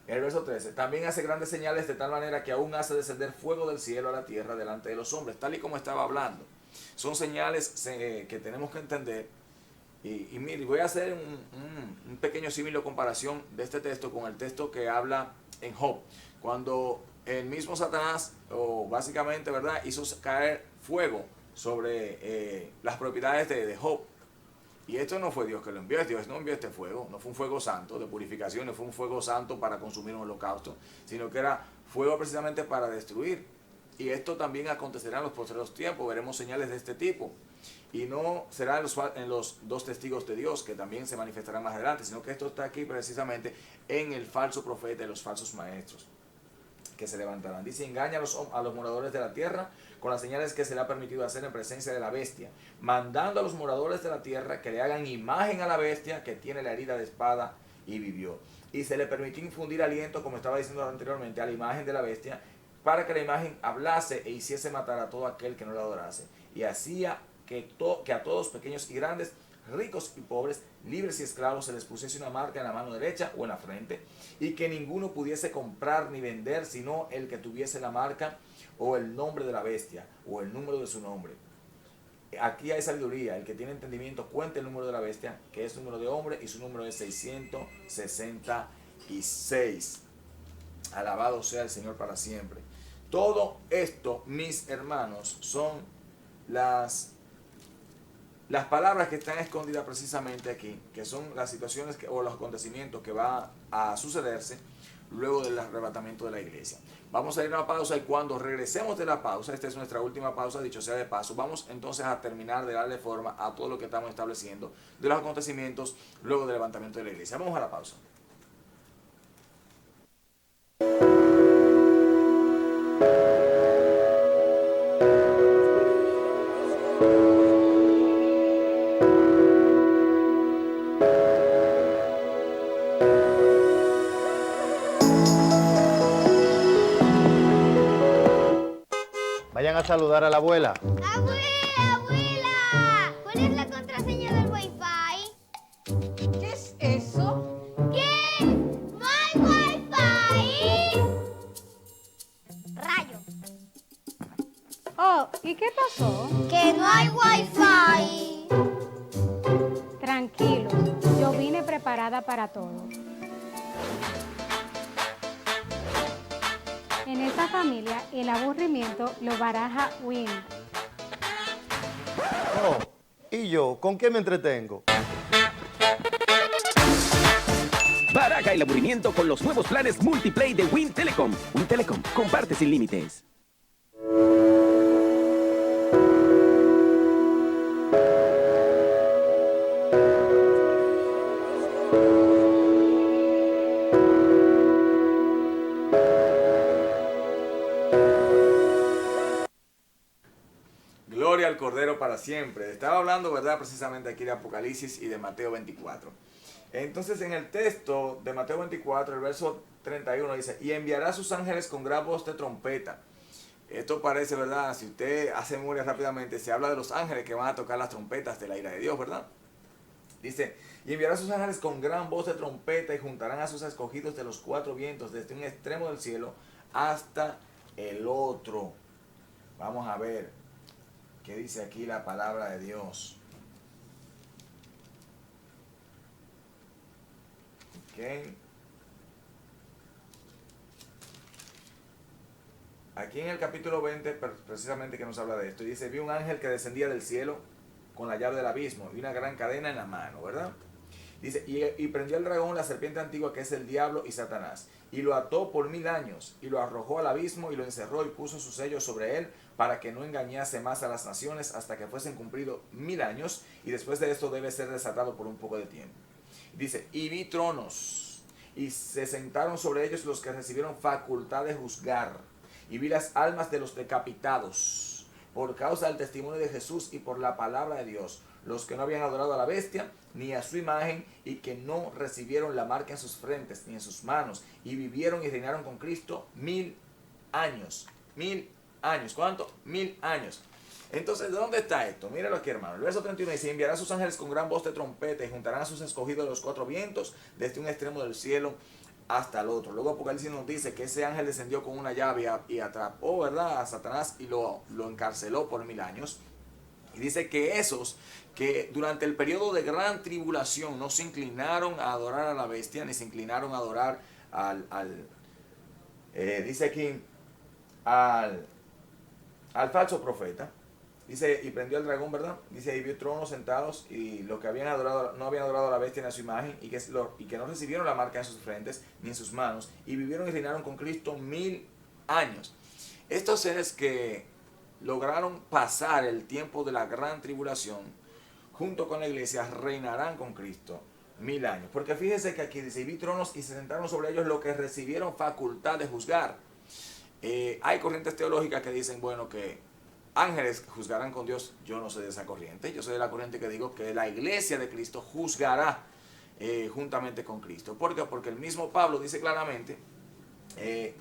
En el verso 13, también hace grandes señales de tal manera que aún hace descender fuego del cielo a la tierra delante de los hombres, tal y como estaba hablando. Son señales que tenemos que entender. Y mire, voy a hacer un pequeño símil o comparación de este texto con el texto que habla en Job. Cuando el mismo Satanás, o básicamente, ¿verdad?, hizo caer fuego sobre las propiedades de Job. Y esto no fue Dios que lo envió, Dios no envió este fuego, no fue un fuego santo de purificación, no fue un fuego santo para consumir un holocausto, sino que era fuego precisamente para destruir. Y esto también acontecerá en los postreros tiempos, veremos señales de este tipo. Y no será en los dos testigos de Dios, que también se manifestarán más adelante, sino que esto está aquí precisamente en el falso profeta y los falsos maestros que se levantarán. Dice, engaña a los moradores de la tierra con las señales que se le ha permitido hacer en presencia de la bestia, mandando a los moradores de la tierra que le hagan imagen a la bestia que tiene la herida de espada y vivió. Y se le permitió infundir aliento, como estaba diciendo anteriormente, a la imagen de la bestia, para que la imagen hablase e hiciese matar a todo aquel que no la adorase. Y hacía que a todos, pequeños y grandes, ricos y pobres, libres y esclavos, se les pusiese una marca en la mano derecha o en la frente, y que ninguno pudiese comprar ni vender, sino el que tuviese la marca o el nombre de la bestia o el número de su nombre. Aquí hay sabiduría. El que tiene entendimiento cuente el número de la bestia, que es número de hombre, y su número es 666. Alabado sea el Señor para siempre. Todo esto, mis hermanos, son las las palabras que están escondidas precisamente aquí, que son las situaciones o los acontecimientos que va a sucederse luego del arrebatamiento de la iglesia. Vamos a ir a una pausa y cuando regresemos de la pausa, esta es nuestra última pausa, dicho sea de paso, vamos entonces a terminar de darle forma a todo lo que estamos estableciendo de los acontecimientos luego del levantamiento de la iglesia. Vamos a la pausa. Vayan a saludar a la abuela. Abuela, abuela, ¿cuál es la contraseña del Wi-Fi? ¿Qué es eso? ¿Qué? ¡No hay Wi-Fi! Rayo. Oh, ¿y qué pasó? Que no hay Wi-Fi. Tranquilos, yo vine preparada para todo. En esta familia, el aburrimiento lo baraja Win. Oh, ¿y yo? ¿Con qué me entretengo? Baraja el aburrimiento con los nuevos planes multiplay de Win Telecom. Win Telecom, comparte sin límites. Gloria al Cordero para siempre. Estaba hablando, ¿verdad? Precisamente aquí de Apocalipsis y de Mateo 24. Entonces, en el texto de Mateo 24, el verso 31 dice, y enviará a sus ángeles con gran voz de trompeta. Esto parece, ¿verdad? Si usted hace memoria rápidamente, se habla de los ángeles que van a tocar las trompetas de la ira de Dios, ¿verdad? Dice, y enviará a sus ángeles con gran voz de trompeta y juntarán a sus escogidos de los cuatro vientos, desde un extremo del cielo hasta el otro. Vamos a ver qué dice aquí la palabra de Dios. Okay. Aquí en el capítulo 20, precisamente que nos habla de esto, dice, vi un ángel que descendía del cielo con la llave del abismo y una gran cadena en la mano, ¿verdad? Dice, y prendió al dragón, la serpiente antigua, que es el diablo y Satanás, y lo ató por 1000 años, y lo arrojó al abismo, y lo encerró, y puso su sello sobre él, para que no engañase más a las naciones, hasta que fuesen cumplidos 1000 años, y después de esto debe ser desatado por un poco de tiempo. Dice, y vi tronos, y se sentaron sobre ellos los que recibieron facultad de juzgar, y vi las almas de los decapitados, por causa del testimonio de Jesús y por la palabra de Dios, los que no habían adorado a la bestia, ni a su imagen, y que no recibieron la marca en sus frentes, ni en sus manos, y vivieron y reinaron con Cristo 1000 años. 1000 años. ¿Cuánto? 1000 años. Entonces, ¿de dónde está esto? Míralo aquí, hermano. El verso 31 dice, enviará a sus ángeles con gran voz de trompeta, y juntarán a sus escogidos de los cuatro vientos, desde un extremo del cielo hasta el otro. Luego Apocalipsis nos dice que ese ángel descendió con una llave y atrapó, ¿verdad?, a Satanás y lo encarceló por 1000 años. Y dice que esos que durante el periodo de gran tribulación no se inclinaron a adorar a la bestia, ni se inclinaron a adorar dice aquí, al falso profeta. Dice, y prendió al dragón, ¿verdad? Dice, y vio tronos sentados, y los que habían adorado, no habían adorado a la bestia ni a su imagen, y que no recibieron la marca en sus frentes ni en sus manos, y vivieron y reinaron con Cristo 1000 años. Estos seres que lograron pasar el tiempo de la gran tribulación, junto con la iglesia, reinarán con Cristo 1000 años. Porque fíjese que aquí dice, y vi tronos y se sentaron sobre ellos los que recibieron facultad de juzgar. Hay corrientes teológicas que dicen, bueno, que ángeles juzgarán con Dios. Yo no soy de esa corriente. Yo soy de la corriente que digo que la iglesia de Cristo juzgará juntamente con Cristo. ¿Por qué? Porque el mismo Pablo dice claramente,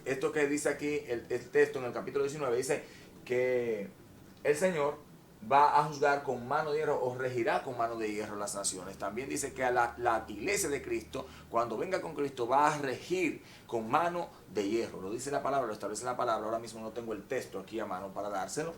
esto que dice aquí el texto en el capítulo 19, dice que el Señor va a juzgar con mano de hierro, o regirá con mano de hierro las naciones. También dice que a la iglesia de Cristo, cuando venga con Cristo, va a regir con mano de hierro. Lo dice la palabra, lo establece la palabra. Ahora mismo no tengo el texto aquí a mano para dárselo,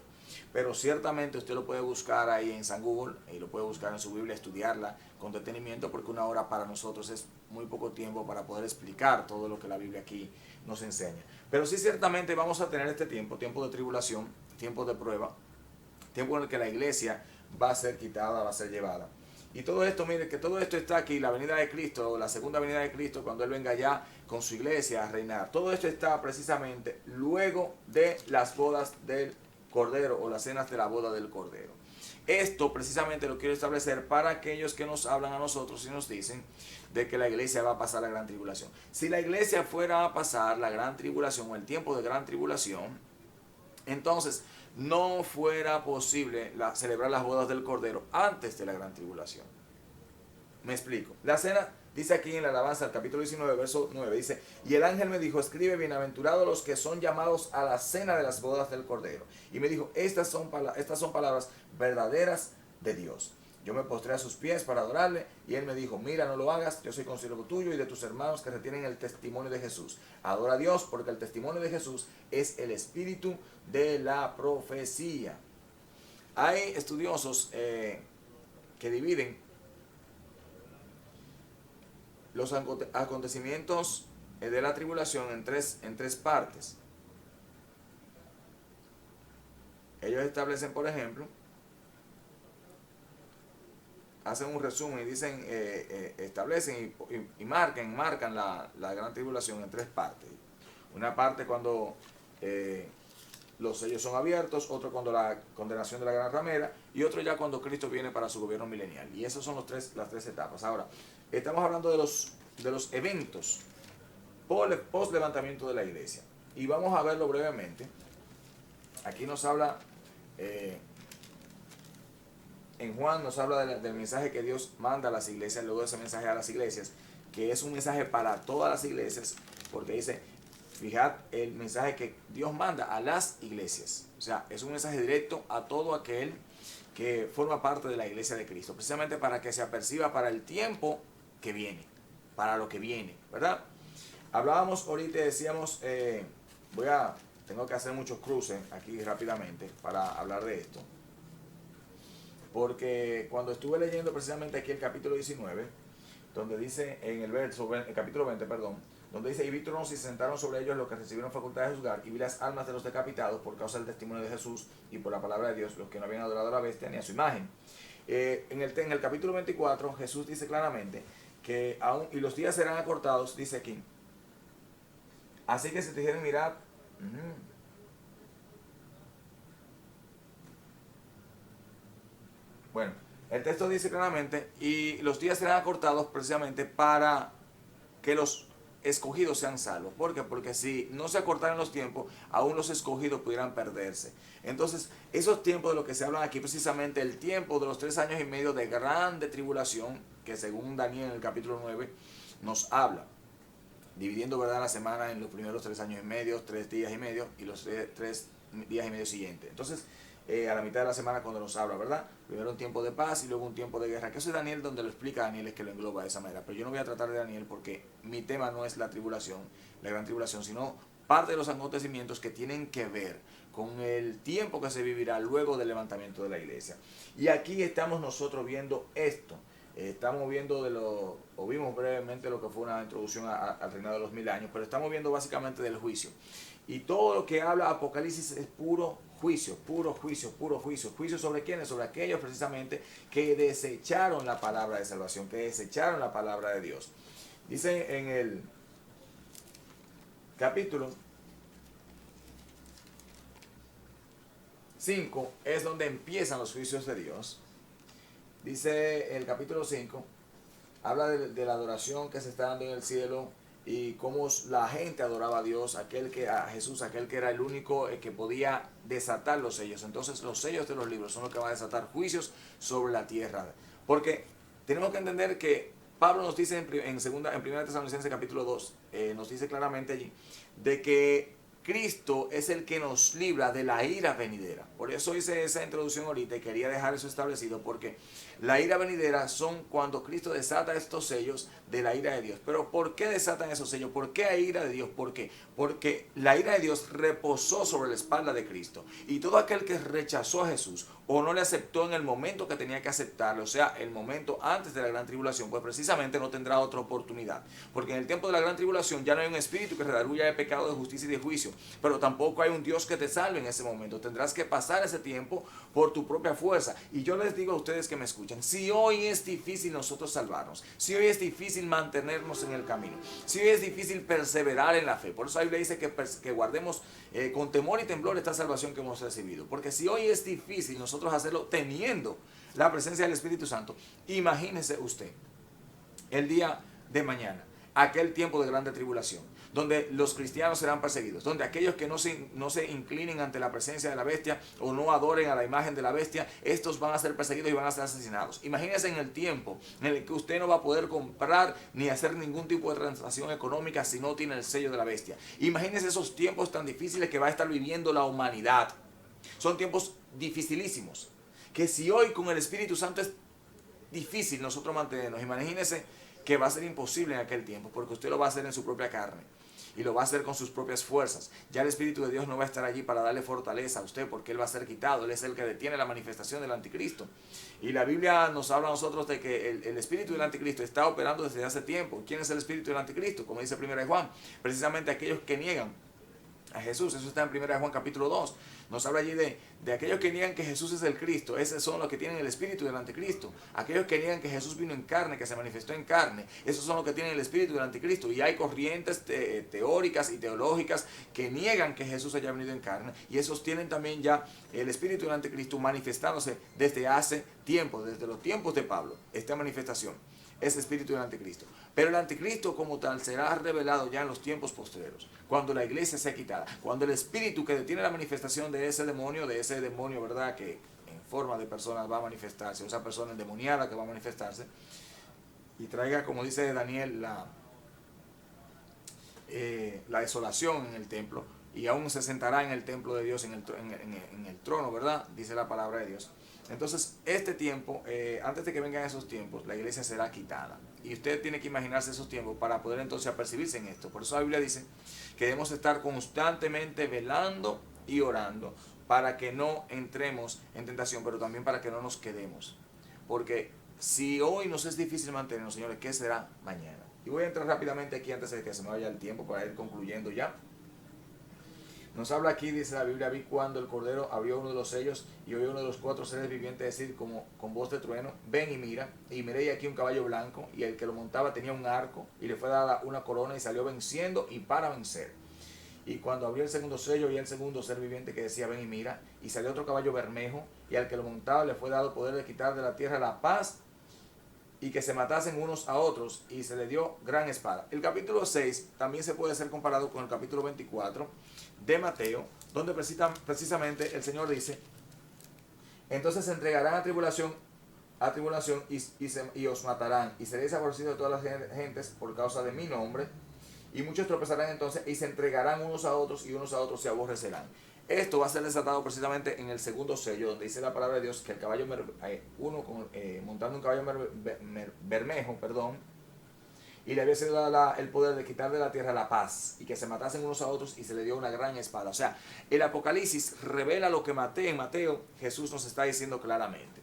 pero ciertamente usted lo puede buscar ahí en San Google, y lo puede buscar en su Biblia, estudiarla con detenimiento, porque una hora para nosotros es muy poco tiempo para poder explicar todo lo que la Biblia aquí nos enseña. Pero sí, ciertamente vamos a tener este tiempo de tribulación, tiempo de prueba, tiempo en el que la iglesia va a ser quitada, va a ser llevada. Y todo esto, mire, que todo esto está aquí, la venida de Cristo, la segunda venida de Cristo, cuando Él venga ya con su iglesia a reinar. Todo esto está precisamente luego de las bodas del Cordero o las cenas de la boda del Cordero. Esto precisamente lo quiero establecer para aquellos que nos hablan a nosotros y nos dicen de que la iglesia va a pasar la gran tribulación. Si la iglesia fuera a pasar la gran tribulación o el tiempo de gran tribulación, entonces no fuera posible celebrar las bodas del Cordero antes de la gran tribulación. Me explico. La cena, dice aquí en la alabanza, el capítulo 19, verso 9, dice: y el ángel me dijo, escribe, bienaventurados los que son llamados a la cena de las bodas del Cordero. Y me dijo, estas son palabras verdaderas de Dios. Yo me postré a sus pies para adorarle, y él me dijo, mira, no lo hagas, yo soy consiervo tuyo y de tus hermanos que retienen el testimonio de Jesús. Adora a Dios, porque el testimonio de Jesús es el espíritu de la profecía. Hay estudiosos que dividen los acontecimientos de la tribulación en tres partes. Ellos establecen, por ejemplo, hacen un resumen y dicen, establecen y marcan la gran tribulación en tres partes. Una parte cuando los sellos son abiertos, otro cuando la condenación de la gran ramera, y otro ya cuando Cristo viene para su gobierno milenial. Y esas son las tres etapas. Ahora, estamos hablando de los eventos post levantamiento de la iglesia. Y vamos a verlo brevemente. Aquí nos habla, en Juan nos habla del mensaje que Dios manda a las iglesias, luego de ese mensaje a las iglesias, que es un mensaje para todas las iglesias, porque dice, fijad el mensaje que Dios manda a las iglesias. O sea, es un mensaje directo a todo aquel que forma parte de la iglesia de Cristo, precisamente para que se aperciba para el tiempo que viene, para lo que viene, ¿verdad? Hablábamos ahorita, decíamos, tengo que hacer muchos cruces aquí rápidamente para hablar de esto, porque cuando estuve leyendo precisamente aquí el capítulo 19, donde dice en el capítulo 20, perdón, donde dice, y vi tronos y se sentaron sobre ellos los que recibieron facultad de juzgar, y vi las almas de los decapitados por causa del testimonio de Jesús y por la palabra de Dios, los que no habían adorado a la bestia ni a su imagen. En el capítulo 24, Jesús dice claramente que aún, y los días serán acortados, dice aquí, así que si te dijeron, mirad, bueno, el texto dice claramente, y los días serán acortados precisamente para que los escogidos sean salvos. ¿Por qué? Porque si no se acortaran los tiempos, aún los escogidos pudieran perderse. Entonces, esos tiempos de lo que se hablan aquí, precisamente el tiempo de los 3 años y medio de grande tribulación, que según Daniel en el capítulo 9 nos habla, dividiendo, ¿verdad?, la semana en los primeros 3 años y medio, 3 días y medio, y los 3 días y medio siguientes. Entonces, a la mitad de la semana cuando nos habla, ¿verdad? Primero un tiempo de paz y luego un tiempo de guerra. Que eso es Daniel, donde lo explica Daniel, es que lo engloba de esa manera. Pero yo no voy a tratar de Daniel porque mi tema no es la tribulación, la gran tribulación, sino parte de los acontecimientos que tienen que ver con el tiempo que se vivirá luego del levantamiento de la iglesia. Y aquí estamos nosotros viendo esto. Estamos viendo o vimos brevemente lo que fue una introducción al reinado de los 1000 años, pero estamos viendo básicamente del juicio. Y todo lo que habla Apocalipsis es puro juicio, puro juicio, puro juicio. ¿Juicio sobre quiénes? Sobre aquellos precisamente que desecharon la palabra de salvación, que desecharon la palabra de Dios. Dice en el capítulo 5, es donde empiezan los juicios de Dios. Dice el capítulo 5, habla de la adoración que se está dando en el cielo y cómo la gente adoraba a Dios, a Jesús, aquel que era el único que podía desatar los sellos. Entonces los sellos de los libros son los que van a desatar juicios sobre la tierra. Porque tenemos que entender que Pablo nos dice en 1 Tesalonicenses capítulo 2, nos dice claramente allí, de que Cristo es el que nos libra de la ira venidera. Por eso hice esa introducción ahorita y quería dejar eso establecido, porque La ira venidera son cuando Cristo desata estos sellos de la ira de Dios. Pero ¿por qué desatan esos sellos? ¿Por qué hay ira de Dios? ¿Por qué? Porque la ira de Dios reposó sobre la espalda de Cristo. Y todo aquel que rechazó a Jesús o no le aceptó en el momento que tenía que aceptarlo, o sea, el momento antes de la gran tribulación, pues precisamente no tendrá otra oportunidad. Porque en el tiempo de la gran tribulación ya no hay un espíritu que redarguya de pecado, de justicia y de juicio. Pero tampoco hay un Dios que te salve en ese momento. Tendrás que pasar ese tiempo por tu propia fuerza. Y yo les digo a ustedes que me escuchan, si hoy es difícil nosotros salvarnos, si hoy es difícil mantenernos en el camino, si hoy es difícil perseverar en la fe, por eso la Biblia dice que guardemos con temor y temblor esta salvación que hemos recibido. Porque si hoy es difícil nosotros hacerlo teniendo la presencia del Espíritu Santo, imagínese usted el día de mañana, aquel tiempo de grande tribulación, donde los cristianos serán perseguidos, donde aquellos que no se inclinen ante la presencia de la bestia o no adoren a la imagen de la bestia, estos van a ser perseguidos y van a ser asesinados. Imagínense en el tiempo en el que usted no va a poder comprar ni hacer ningún tipo de transacción económica si no tiene el sello de la bestia. Imagínense esos tiempos tan difíciles que va a estar viviendo la humanidad. Son tiempos dificilísimos, que si hoy con el Espíritu Santo es difícil nosotros mantenernos, imagínense que va a ser imposible en aquel tiempo, porque usted lo va a hacer en su propia carne y lo va a hacer con sus propias fuerzas. Ya el Espíritu de Dios no va a estar allí para darle fortaleza a usted, porque Él va a ser quitado. Él es el que detiene la manifestación del anticristo. Y la Biblia nos habla a nosotros de que el espíritu del anticristo está operando desde hace tiempo. ¿Quién es el espíritu del anticristo? Como dice 1 Juan, precisamente aquellos que niegan a Jesús. Eso está en 1 Juan capítulo 2. Nos habla allí de aquellos que niegan que Jesús es el Cristo. Esos son los que tienen el espíritu del anticristo. Aquellos que niegan que Jesús vino en carne, que se manifestó en carne. Esos son los que tienen el espíritu del anticristo. Y hay corrientes teóricas y teológicas que niegan que Jesús haya venido en carne. Y esos tienen también ya el espíritu del anticristo manifestándose desde hace tiempo, desde los tiempos de Pablo. Esta manifestación es espíritu del anticristo. Pero el anticristo como tal será revelado ya en los tiempos postreros, cuando la iglesia sea quitada, cuando el espíritu que detiene la manifestación de ese demonio, ¿verdad?, que en forma de personas va a manifestarse, o esa persona endemoniada que va a manifestarse, y traiga, como dice Daniel, la desolación en el templo, y aún se sentará en el templo de Dios, en el trono, ¿verdad?, dice la palabra de Dios. Entonces, este tiempo, antes de que vengan esos tiempos, la iglesia será quitada. Y usted tiene que imaginarse esos tiempos para poder entonces apercibirse en esto. Por eso la Biblia dice que debemos estar constantemente velando y orando para que no entremos en tentación, pero también para que no nos quedemos. Porque si hoy nos es difícil mantenernos, señores, ¿qué será mañana? Y voy a entrar rápidamente aquí antes de que se me vaya el tiempo para ir concluyendo ya. Nos habla aquí, dice la Biblia, vi cuando el Cordero abrió uno de los sellos y oí uno de los 4 seres vivientes decir como con voz de trueno, ven y mira, y miré aquí un caballo blanco, y el que lo montaba tenía un arco, y le fue dada una corona, y salió venciendo y para vencer. Y cuando abrió el segundo sello, oí el segundo ser viviente que decía, ven y mira, y salió otro caballo bermejo, y al que lo montaba le fue dado poder de quitar de la tierra la paz, y que se matasen unos a otros, y se le dio gran espada. El capítulo 6 también se puede ser comparado con el capítulo 24 de Mateo, donde precisamente el Señor dice, entonces se entregarán a tribulación y os matarán, y seréis aborrecidos de todas las gentes por causa de mi nombre, y muchos tropezarán entonces, y se entregarán unos a otros, y unos a otros se aborrecerán. Esto va a ser desatado precisamente en el segundo sello, donde dice la palabra de Dios que el caballo, montando un caballo bermejo, y le había sido dado el poder de quitar de la tierra la paz, y que se matasen unos a otros, y se le dio una gran espada. O sea, el Apocalipsis revela lo que en Mateo Jesús nos está diciendo claramente.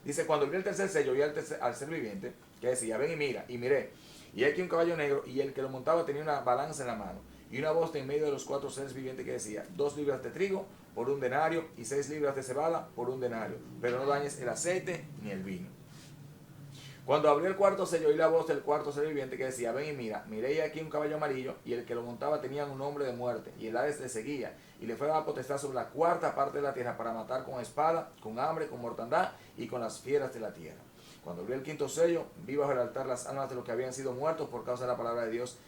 Dice, cuando vi el tercer sello, vi al ser viviente, que decía, ven y mira, y miré, y aquí un caballo negro, y el que lo montaba tenía una balanza en la mano, y una voz de en medio de los 4 seres vivientes que decía, 2 libras de trigo por un denario, y 6 libras de cebada por un denario, pero no dañes el aceite ni el vino. Cuando abrió el cuarto sello, oí la voz del cuarto ser viviente que decía, ven y mira, miré aquí un caballo amarillo, y el que lo montaba tenía un nombre de muerte, y el Hades le seguía, y le fue dada potestad sobre la cuarta parte de la tierra para matar con espada, con hambre, con mortandad y con las fieras de la tierra. Cuando abrió el quinto sello, vi bajo el altar las almas de los que habían sido muertos por causa de la palabra de Dios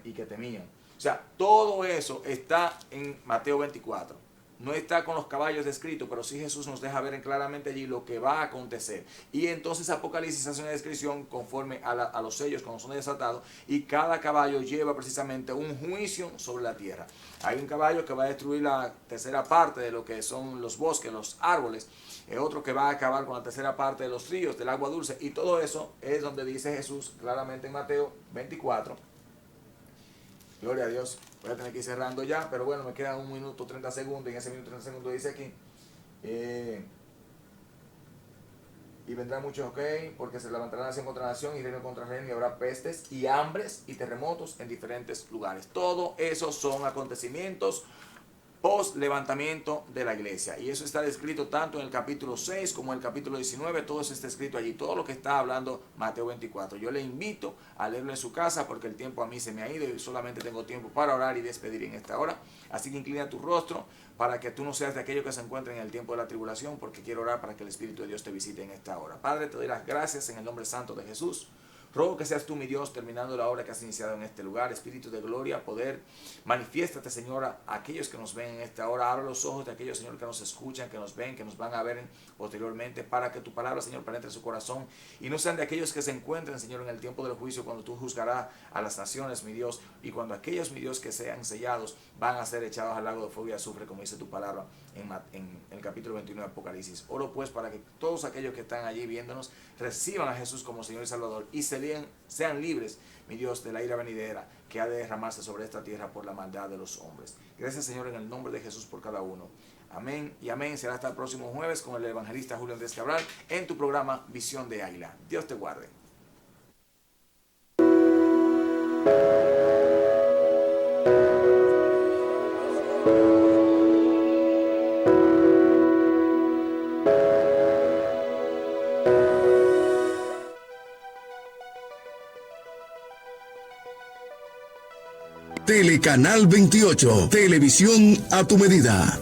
y que temían. O sea, todo eso está en Mateo 24. no está con los caballos descritos, pero sí Jesús nos deja ver claramente allí lo que va a acontecer. Y entonces Apocalipsis hace una descripción conforme a los sellos cuando son desatados, y cada caballo lleva precisamente un juicio sobre la tierra. Hay un caballo que va a destruir la tercera parte de lo que son los bosques, los árboles, otro que va a acabar con la tercera parte de los ríos, del agua dulce, y todo eso es donde dice Jesús claramente en Mateo 24. Gloria a Dios. Voy a tener que ir cerrando ya, pero bueno, me quedan 1 minuto 30 segundos. Y en ese minuto 30 segundos dice aquí: y vendrán muchos, porque se levantará nación contra nación y reino contra reino, y habrá pestes y hambres y terremotos en diferentes lugares. Todo eso son acontecimientos post levantamiento de la iglesia, y eso está descrito tanto en el capítulo 6 como en el capítulo 19. Todo eso está escrito allí, todo lo que está hablando Mateo 24. Yo le invito a leerlo en su casa, porque el tiempo a mí se me ha ido y solamente tengo tiempo para orar y despedir en esta hora. Así que inclina tu rostro para que tú no seas de aquellos que se encuentran en el tiempo de la tribulación, porque quiero orar para que el Espíritu de Dios te visite en esta hora. Padre, te doy las gracias en el nombre santo de Jesús. Ruego que seas tú, mi Dios, terminando la obra que has iniciado en este lugar. Espíritu de gloria, poder, manifiéstate, Señor, a aquellos que nos ven en esta hora. Abre los ojos de aquellos, Señor, que nos escuchan, que nos ven, que nos van a ver posteriormente, para que tu palabra, Señor, penetre en su corazón, y no sean de aquellos que se encuentren, Señor, en el tiempo del juicio, cuando tú juzgarás a las naciones, mi Dios, y cuando aquellos, mi Dios, que sean sellados van a ser echados al lago de fuego y azufre, como dice tu palabra en el capítulo 21 de Apocalipsis. Oro pues para que todos aquellos que están allí viéndonos reciban a Jesús como Señor y Salvador, y sean libres, mi Dios, de la ira venidera que ha de derramarse sobre esta tierra por la maldad de los hombres. Gracias, Señor, en el nombre de Jesús por cada uno. Amén y amén. Será hasta el próximo jueves con el evangelista Julio Andrés Cabral en tu programa Visión de Águila. Dios te guarde. Telecanal 28, televisión a tu medida.